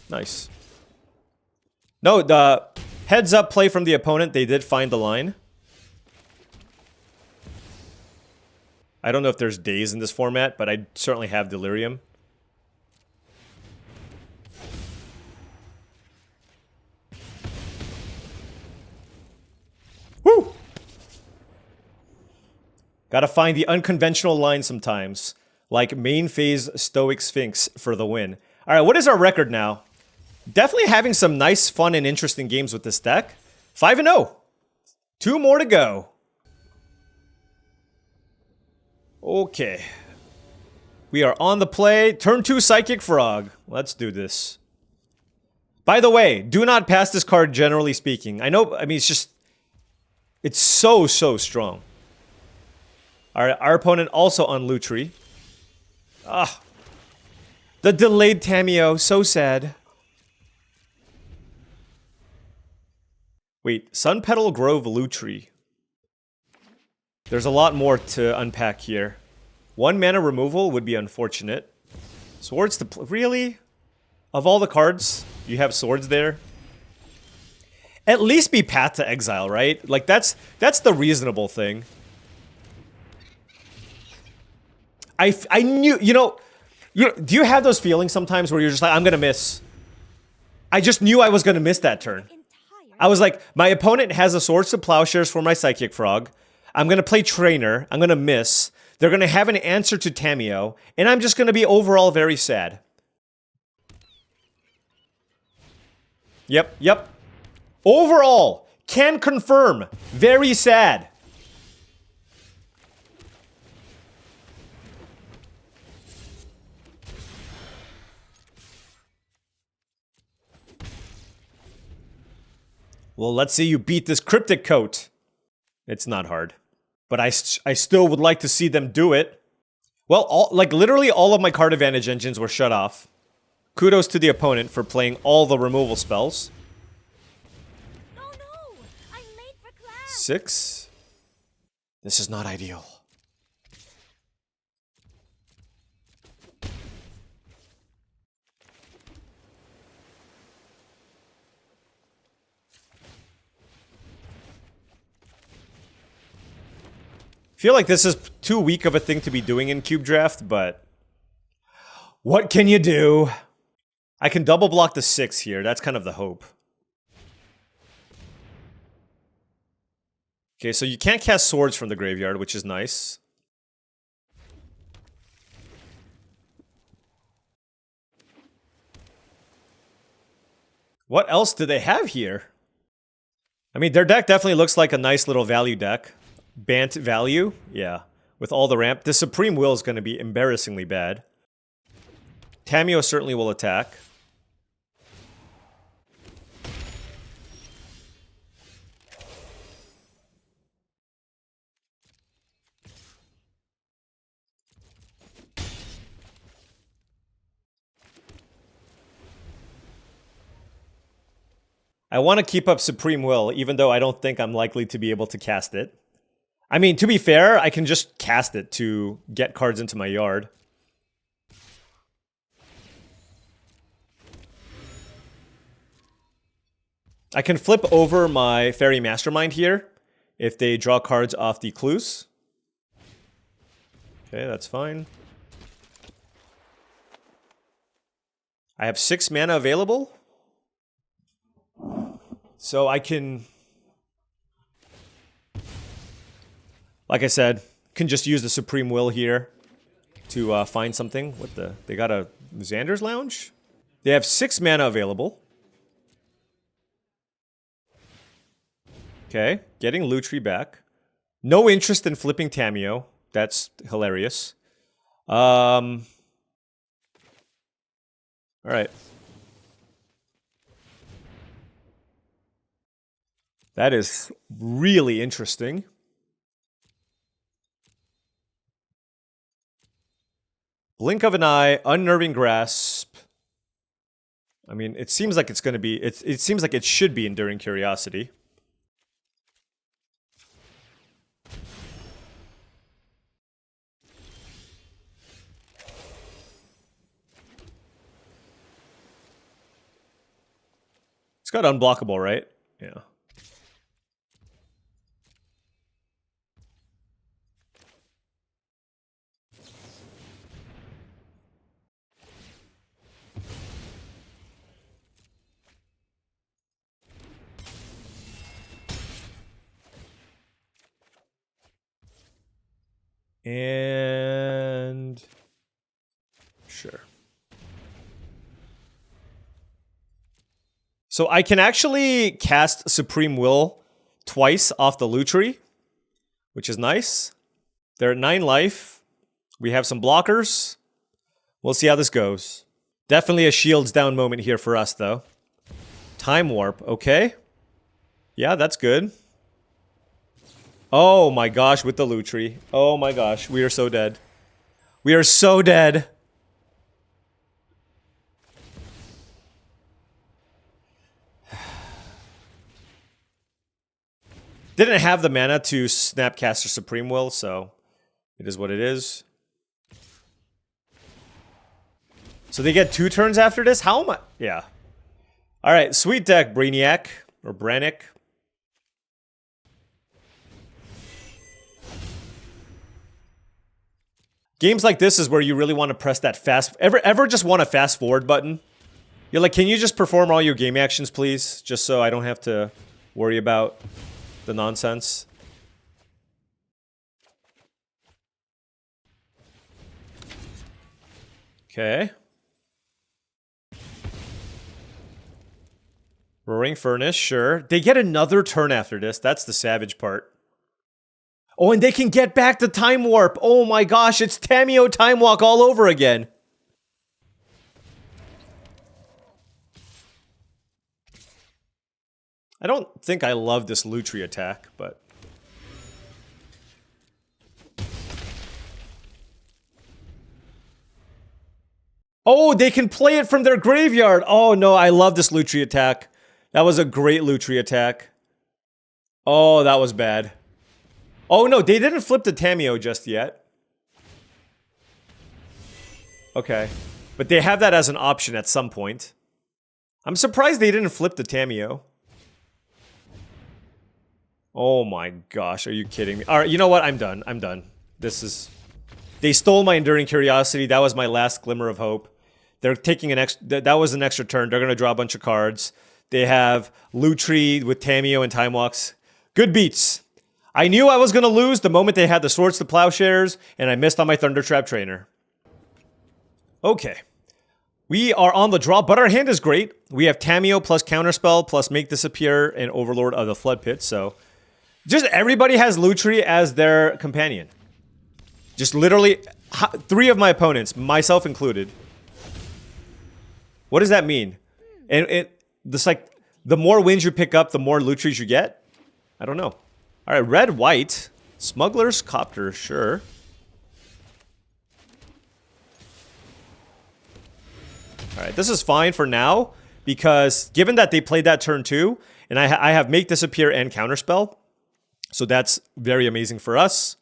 Speaker 1: Nice. No, the heads up play from the opponent. They did find the line. I don't know if there's days in this format, but I certainly have Delirium. Woo! Gotta find the unconventional line sometimes. Like main phase Stoic Sphinx for the win. Alright, what is our record now? Definitely having some nice, fun, and interesting games with this deck. 5-0. 2 more to go. Okay. We are on the play. Turn 2 Psychic Frog. Let's do this. By the way, do not pass this card generally speaking. I know, I mean, it's just... It's so strong. Alright, our opponent also on Lutri. Ah. The delayed Tamiyo, so sad. Wait, Sun Petal Grove Lutri. There's a lot more to unpack here. 1 mana removal would be unfortunate. Swords to really? Of all the cards, you have swords there? At least be Path to Exile, right? Like, that's the reasonable thing. I knew, do you have those feelings sometimes where you're just like, I'm gonna miss? I just knew I was gonna miss that turn. I was like, my opponent has a Swords to Plowshares for my Psychic Frog. I'm gonna play Trainer. I'm gonna miss. They're gonna have an answer to Tamiyo, and I'm just gonna be overall very sad. Yep. Overall, can confirm, very sad. Well, let's see you beat this Cryptic Coat. It's not hard. But I still would like to see them do it. Well, literally all of my card advantage engines were shut off. Kudos to the opponent for playing all the removal spells.
Speaker 2: Oh no! I'm late for class!
Speaker 1: 6? This is not ideal. I feel like this is too weak of a thing to be doing in Cube Draft, but what can you do? I can double block the 6 here. That's kind of the hope. Okay, so you can't cast swords from the graveyard, which is nice. What else do they have here? I mean, their deck definitely looks like a nice little value deck. Bant value? Yeah. With all the ramp. The Supreme Will is going to be embarrassingly bad. Tamiyo certainly will attack. I want to keep up Supreme Will, even though I don't think I'm likely to be able to cast it. I mean, to be fair, I can just cast it to get cards into my yard. I can flip over my Fairy Mastermind here if they draw cards off the clues. Okay, that's fine. I have 6 mana available. So I can... Like I said, can just use the Supreme Will here to find something. What the? They got a Xander's Lounge? They have 6 mana available. Okay, getting Lutri back. No interest in flipping Tamiyo. That's hilarious. Alright. That is really interesting. Blink of an Eye, Unnerving Grasp. I mean, it seems like it's going to be... It seems like it should be Enduring Curiosity. It's got unblockable, right? Yeah. And... Sure. So I can actually cast Supreme Will twice off the Lutri, which is nice. They're at 9 life. We have some blockers. We'll see how this goes. Definitely a shields down moment here for us, though. Time Warp, okay. Yeah, that's good. Oh my gosh, with the Lutri. Oh my gosh, we are so dead. We are so dead. Didn't have the mana to Snapcaster Supreme Will, so it is what it is. So they get 2 turns after this? How am I? Yeah. Alright, sweet deck, Brainiac. Or Brannick. Games like this is where you really want to press that fast... Ever just want a fast forward button? You're like, can you just perform all your game actions, please? Just so I don't have to worry about the nonsense. Okay. Roaring Furnace, sure. They get another turn after this. That's the savage part. Oh, and they can get back the Time Warp. Oh my gosh, it's Tamiyo Time Walk all over again. I don't think I love this Lutri attack, but... Oh, they can play it from their graveyard. Oh no, I love this Lutri attack. That was a great Lutri attack. Oh, that was bad. Oh no, they didn't flip the Tamiyo just yet. Okay. But they have that as an option at some point. I'm surprised they didn't flip the Tamiyo. Oh my gosh, are you kidding me? Alright, you know what? I'm done. I'm done. This is... They stole my Enduring Curiosity. That was my last glimmer of hope. They're taking an extra... That was an extra turn. They're going to draw a bunch of cards. They have Lutri with Tamiyo and Time Walks. Good beats. I knew I was going to lose the moment they had the Swords to Plowshares, and I missed on my Thundertrap Trainer. Okay. We are on the draw, but our hand is great. We have Tamiyo plus Counterspell plus Make Disappear and Overlord of the Flood Pit, so... Just everybody has Lutri as their companion. Just literally 3 of my opponents, myself included. What does that mean? And this like the more wins you pick up, the more Lutris you get? I don't know. All right, red, white, Smuggler's Copter, sure. All right, this is fine for now because given that they played that turn 2, and I have Make Disappear and Counterspell, so that's very amazing for us.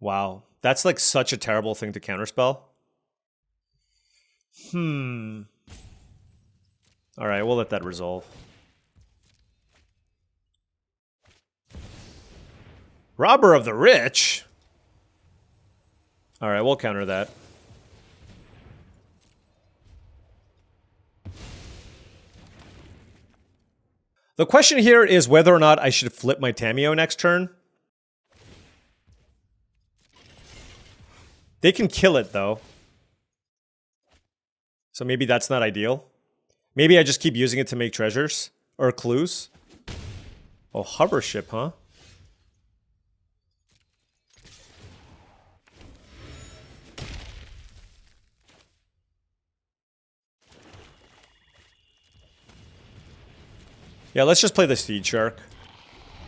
Speaker 1: Wow, that's like such a terrible thing to counterspell. Alright, we'll let that resolve. Robber of the Rich? Alright, we'll counter that. The question here is whether or not I should flip my Tamiyo next turn. They can kill it, though. So maybe that's not ideal. Maybe I just keep using it to make treasures. Or clues. Oh, hover ship, huh? Yeah, let's just play the Seed Shark.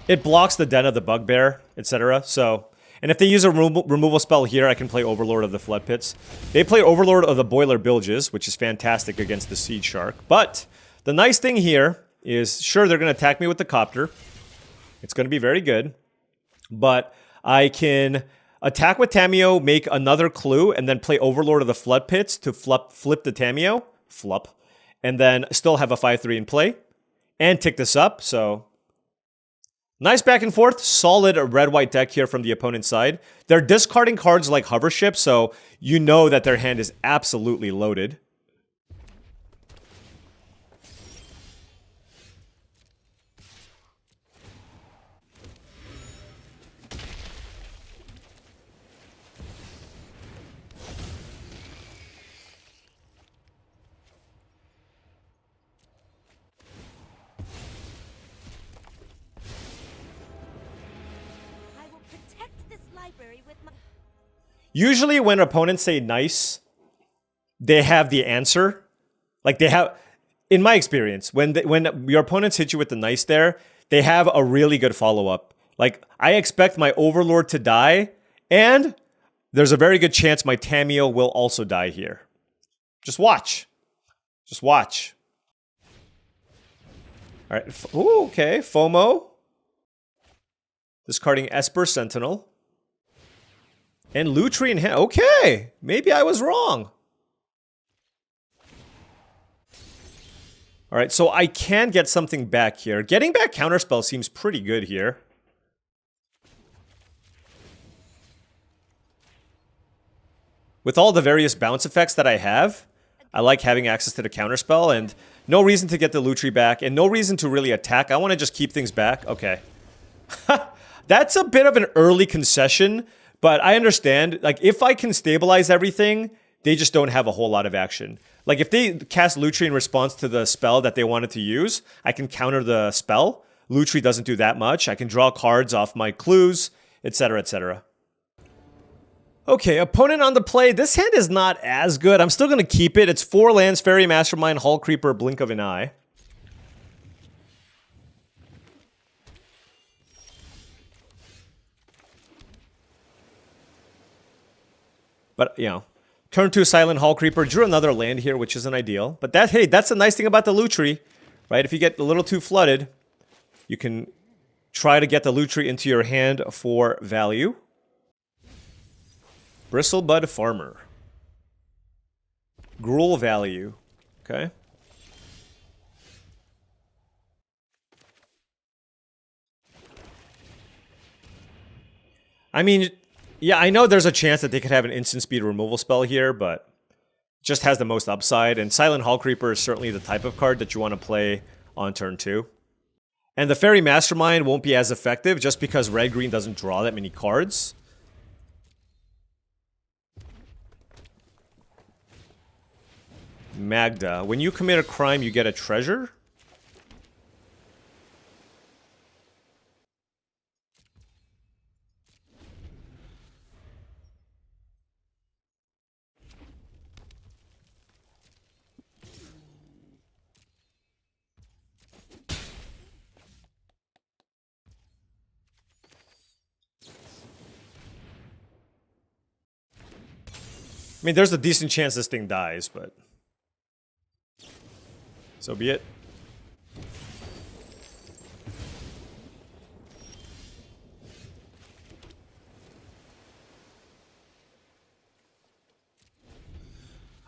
Speaker 1: It blocks the Den of the Bugbear, etc. So... And if they use a removal spell here, I can play Overlord of the Flood Pits. They play Overlord of the Boiler Bilges, which is fantastic against the Seed Shark. But the nice thing here is, sure, they're going to attack me with the Copter. It's going to be very good. But I can attack with Tamiyo, make another clue, and then play Overlord of the Flood Pits to flip the Tamiyo. And then still have a 5-3 in play. And tick this up, so... Nice back and forth, solid red-white deck here from the opponent's side. They're discarding cards like Hover Ship, so you know that their hand is absolutely loaded. Usually when opponents say nice, they have the answer. Like they have, in my experience, when your opponents hit you with the nice there, they have a really good follow-up. Like, I expect my Overlord to die, and there's a very good chance my Tamiyo will also die here. Just watch. Just watch. All right. Ooh, okay. FOMO. Discarding Esper Sentinel. And Lutri in hand. Okay. Maybe I was wrong. All right. So I can get something back here. Getting back Counterspell seems pretty good here. With all the various bounce effects that I have, I like having access to the Counterspell, and no reason to get the Lutri back, and no reason to really attack. I want to just keep things back. Okay. That's a bit of an early concession, but I understand. Like, if I can stabilize everything, they just don't have a whole lot of action. Like, if they cast Lutri in response to the spell that they wanted to use, I can counter the spell. Lutri doesn't do that much. I can draw cards off my clues, etc., etc. Okay, opponent on the play. This hand is not as good. I'm still going to keep it. It's 4 lands, Fairy Mastermind, Hull Creeper, Blink of an Eye. But, you know, turn 2 Silent Hull Creeper. Drew another land here, which isn't ideal. But that, hey, that's the nice thing about the Lutri, right? If you get a little too flooded, you can try to get the Lutri into your hand for value. Bristlebud Farmer. Gruul value. Okay. I mean, yeah, I know there's a chance that they could have an instant speed removal spell here, but it just has the most upside. And Silent Hull Creeper is certainly the type of card that you want to play on turn 2. And the Fairy Mastermind won't be as effective just because red-green doesn't draw that many cards. Magda. When you commit a crime, you get a treasure? I mean, there's a decent chance this thing dies, but so be it.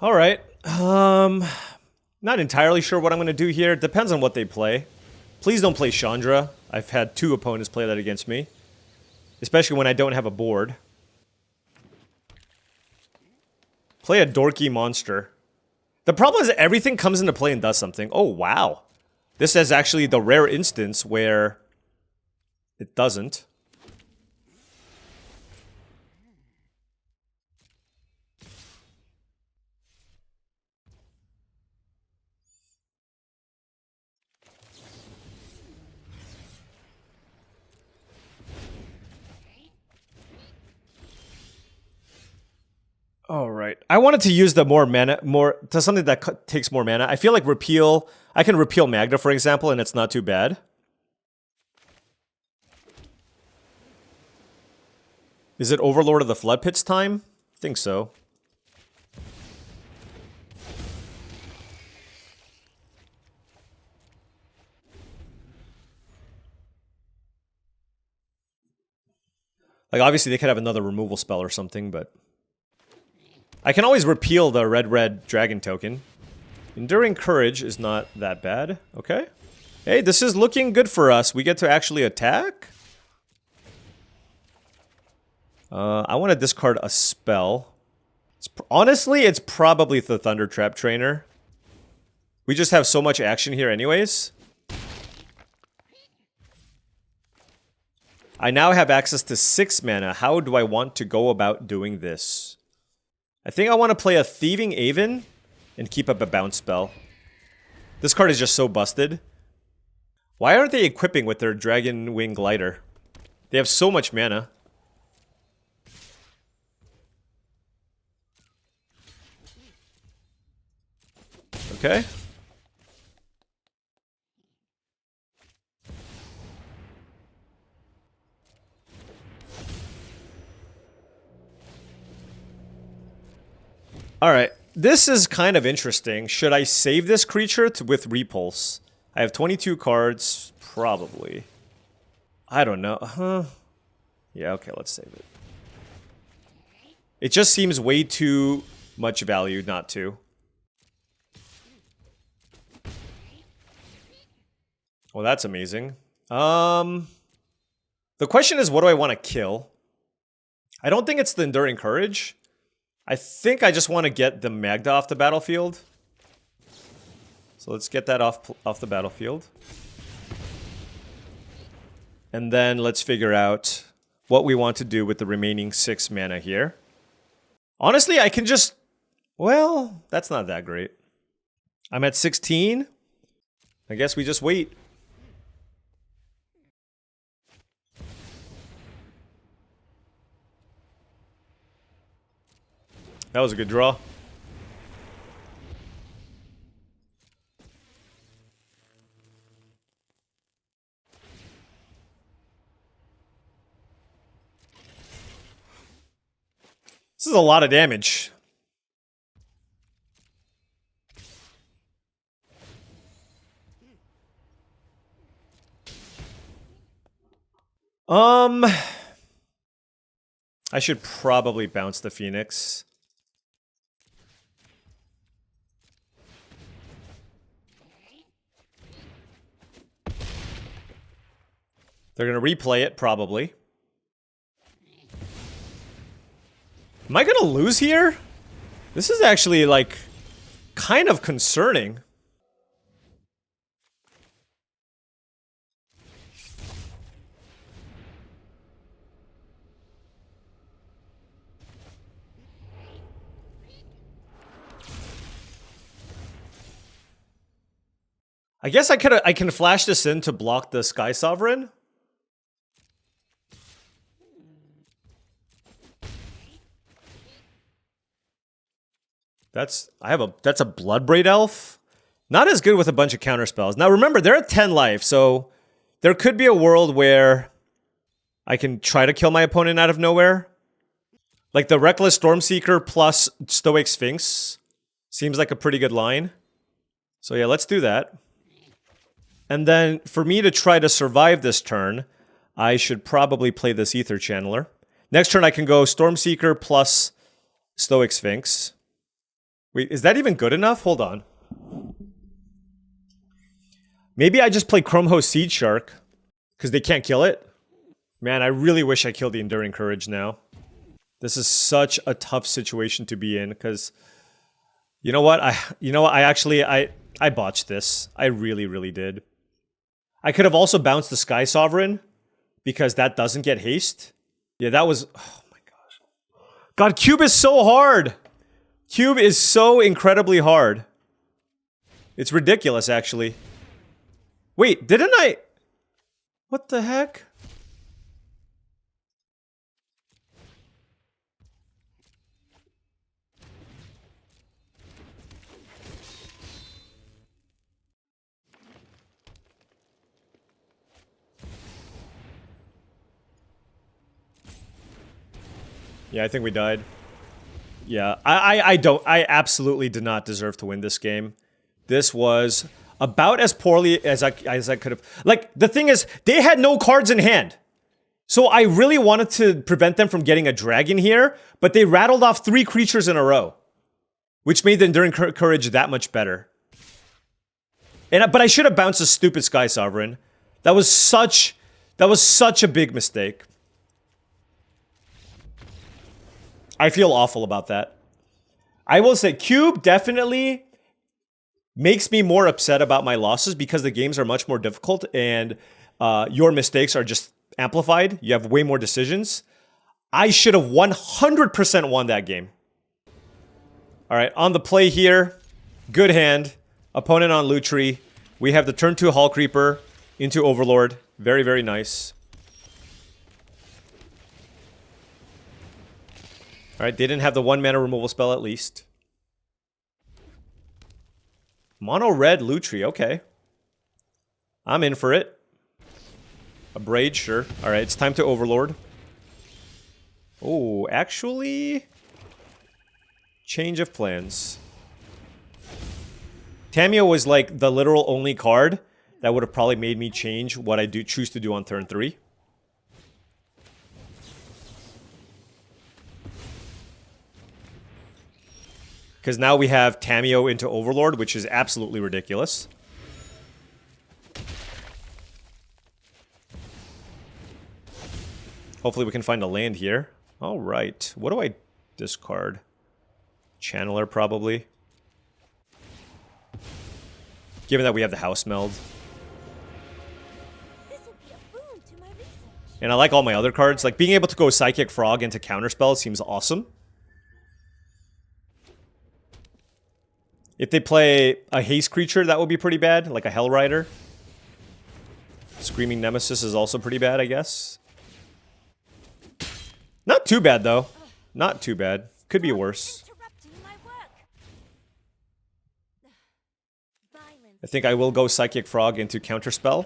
Speaker 1: All right. Not entirely sure what I'm going to do here. Depends on what they play. Please don't play Chandra. I've had 2 opponents play that against me, especially when I don't have a board. Play a dorky monster. The problem is that everything comes into play and does something. Oh, wow. This is actually the rare instance where it doesn't. All right. I wanted to use the something that takes more mana. I feel like I can repeal Magda, for example, and it's not too bad. Is it Overlord of the Flood Pits time? I think so. Like, obviously, they could have another removal spell or something, but I can always repeal the red dragon token. Enduring Courage is not that bad. Okay. Hey, this is looking good for us. We get to actually attack. I want to discard a spell. Honestly, it's probably the Thunder Trap Trainer. We just have so much action here anyways. I now have access to 6 mana. How do I want to go about doing this? I think I want to play a Thieving Aven and keep up a bounce spell. This card is just so busted. Why aren't they equipping with their Dragon Wing Glider? They have so much mana. Okay. All right. This is kind of interesting. Should I save this creature with Repulse? I have 22 cards. Probably. I don't know. Huh? Yeah, okay, let's save it. It just seems way too much value not to. Well, that's amazing. The question is, what do I want to kill? I don't think it's the Enduring Courage. I think I just want to get the Magda off the battlefield. So let's get that off the battlefield. And then let's figure out what we want to do with the remaining 6 mana here. Honestly, I can just... Well, that's not that great. I'm at 16. I guess we just wait. That was a good draw. This is a lot of damage. I should probably bounce the Phoenix. They're gonna replay it, probably. Am I gonna lose here? This is actually, like, kind of concerning. I guess I can flash this in to block the Sky Sovereign. That's a Bloodbraid Elf. Not as good with a bunch of counter spells. Now remember, they're at 10 life, so there could be a world where I can try to kill my opponent out of nowhere. Like the Reckless Stormseeker plus Stoic Sphinx seems like a pretty good line. So yeah, let's do that. And then for me to try to survive this turn, I should probably play this Ether Channeler. Next turn I can go Stormseeker plus Stoic Sphinx. Wait, is that even good enough? Hold on. Maybe I just play Chromho Seed Shark because they can't kill it. Man, I really wish I killed the Enduring Courage now. This is such a tough situation to be in because you know what? I botched this. I really, really did. I could have also bounced the Sky Sovereign because that doesn't get haste. Yeah, that was... Oh my gosh. God, Cube is so hard! Cube is so incredibly hard. It's ridiculous, actually. Wait, didn't I... What the heck? Yeah, I think we died. Yeah, I absolutely did not deserve to win this game. This was about as poorly as I could have. Like, the thing is, they had no cards in hand. So I really wanted to prevent them from getting a dragon here, but they rattled off 3 creatures in a row, which made the Enduring Courage that much better. But I should have bounced a stupid Sky Sovereign. That was such a big mistake. I feel awful about that. I will say, Cube definitely makes me more upset about my losses because the games are much more difficult and your mistakes are just amplified. You have way more decisions. I should have 100% won that game. All right, on the play here, good hand. Opponent on Lutri. We have the turn 2 Hall Creeper into Overlord. Very, very nice. All right, they didn't have the 1 mana removal spell at least. Mono red Lutri, okay. I'm in for it. A Braid, sure. Alright, it's time to Overlord. Oh, actually... Change of plans. Tamiyo was like the literal only card that would have probably made me change what I choose to do on turn 3. Because now we have Tamiyo into Overlord, which is absolutely ridiculous. Hopefully we can find a land here. Alright, what do I discard? Channeler, probably. Given that we have the House Meld.
Speaker 2: This will be a boon to my research.
Speaker 1: And I like all my other cards. Like, being able to go Psychic Frog into Counterspell seems awesome. If they play a haste creature, that would be pretty bad. Like a Hell Rider. Screaming Nemesis is also pretty bad, I guess. Not too bad, though. Not too bad. Could be worse.
Speaker 2: Interrupting my work. Violence.
Speaker 1: I think I will go Psychic Frog into Counterspell.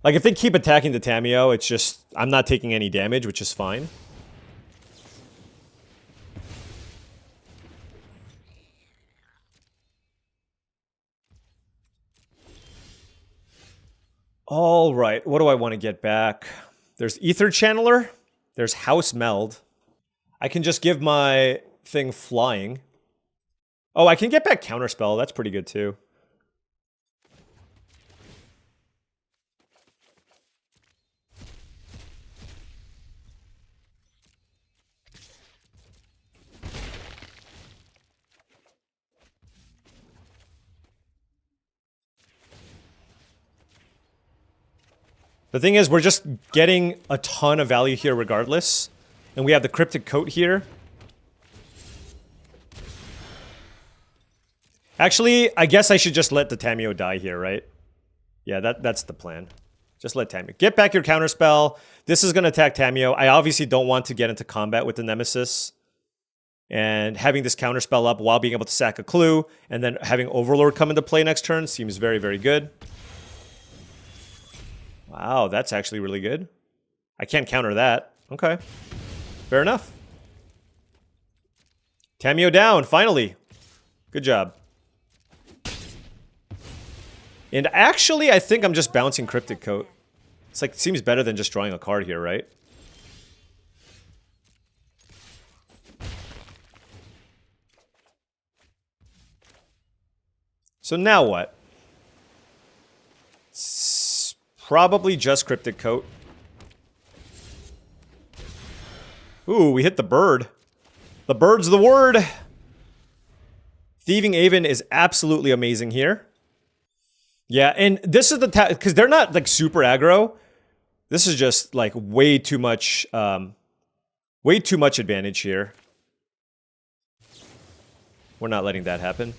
Speaker 1: Like, if they keep attacking the Tamiyo, it's just... I'm not taking any damage, which is fine. Alright, what do I want to get back? There's Ether Channeler. There's House Meld. I can just give my thing flying. Oh, I can get back Counterspell. That's pretty good too. The thing is, we're just getting a ton of value here regardless. And we have the Cryptic Coat here. Actually, I guess I should just let the Tamiyo die here, right? Yeah, that's the plan. Just let Tamiyo. Get back your Counterspell. This is going to attack Tamiyo. I obviously don't want to get into combat with the Nemesis. And having this Counterspell up while being able to sack a clue, and then having Overlord come into play next turn seems very, very good. Wow, that's actually really good. I can't counter that. Okay. Fair enough. Tamiyo down, finally. Good job. And actually, I think I'm just bouncing Cryptic Coat. It's like, it seems better than just drawing a card here, right? So now what? Probably just Cryptic Coat. Ooh, we hit the bird. The bird's the word. Thieving Aven is absolutely amazing here. Yeah, and this is the because they're not like super aggro. This is just like way too much advantage here. We're not letting that happen.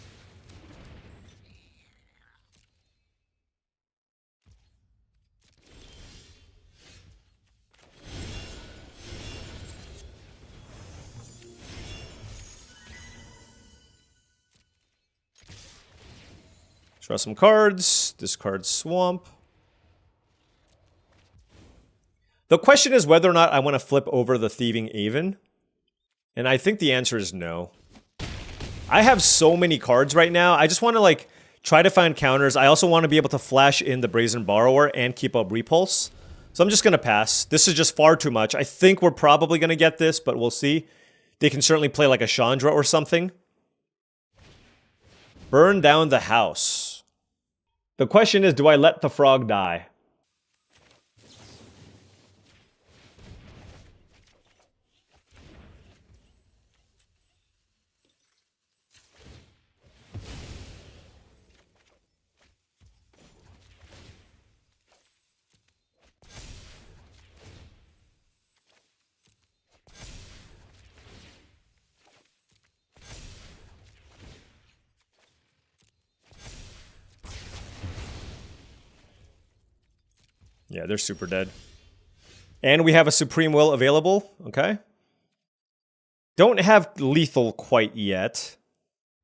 Speaker 1: Draw some cards. Discard Swamp. The question is whether or not I want to flip over the Thieving Aven. And I think the answer is no. I have so many cards right now. I just want to like try to find counters. I also want to be able to flash in the Brazen Borrower and keep up Repulse. So I'm just going to pass. This is just far too much. I think we're probably going to get this, but we'll see. They can certainly play like a Chandra or something. Burn down the house. The question is, do I let the frog die? Yeah, they're super dead. And we have a Supreme Will available. Okay. Don't have lethal quite yet.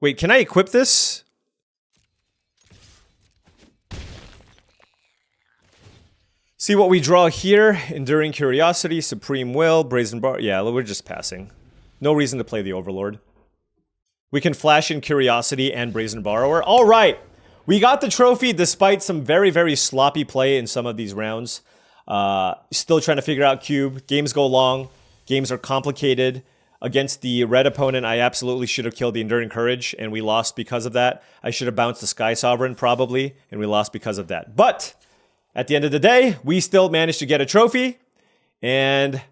Speaker 1: Wait, can I equip this? See what we draw here. Enduring Curiosity, Supreme Will, Brazen Bar. Yeah, we're just passing. No reason to play the Overlord. We can flash in Curiosity and Brazen Borrower. All right. We got the trophy despite some very, very sloppy play in some of these rounds. Still trying to figure out Cube. Games go long. Games are complicated. Against the red opponent, I absolutely should have killed the Enduring Courage, and we lost because of that. I should have bounced the Sky Sovereign, probably, and we lost because of that. But at the end of the day, we still managed to get a trophy, and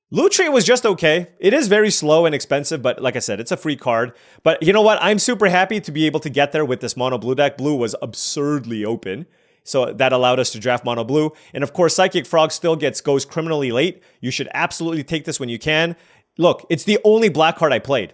Speaker 1: Loot Tree was just okay. It is very slow and expensive, but like I said, it's a free card. But you know what? I'm super happy to be able to get there with this mono blue deck. Blue was absurdly open, so that allowed us to draft mono blue. And of course, Psychic Frog still goes criminally late. You should absolutely take this when you can. Look, it's the only black card I played,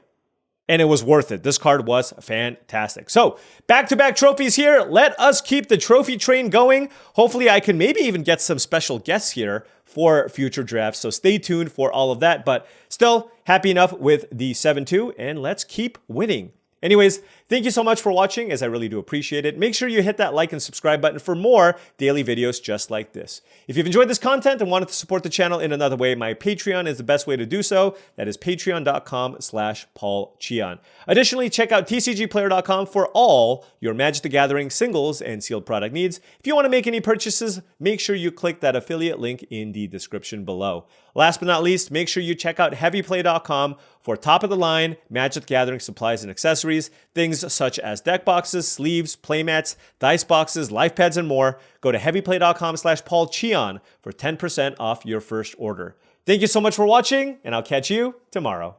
Speaker 1: and it was worth it. This card was fantastic. So, back-to-back trophies here. Let us keep the trophy train going. Hopefully, I can maybe even get some special guests here for future drafts. So, stay tuned for all of that. But still, happy enough with the 7-2, and let's keep winning. Anyways, thank you so much for watching, as I really do appreciate it. Make sure you hit that like and subscribe button for more daily videos just like this. If you've enjoyed this content and wanted to support the channel in another way, my Patreon is the best way to do so. That is patreon.com/paulcheon. Additionally, check out tcgplayer.com for all your Magic the Gathering singles and sealed product needs. If you want to make any purchases, make sure you click that affiliate link in the description below. Last but not least, make sure you check out heavyplay.com for top-of-the-line Magic the Gathering supplies and accessories, things such as deck boxes, sleeves, playmats, dice boxes, life pads, and more. Go to heavyplay.com/paulcheon for 10% off your first order. Thank you so much for watching, and I'll catch you tomorrow.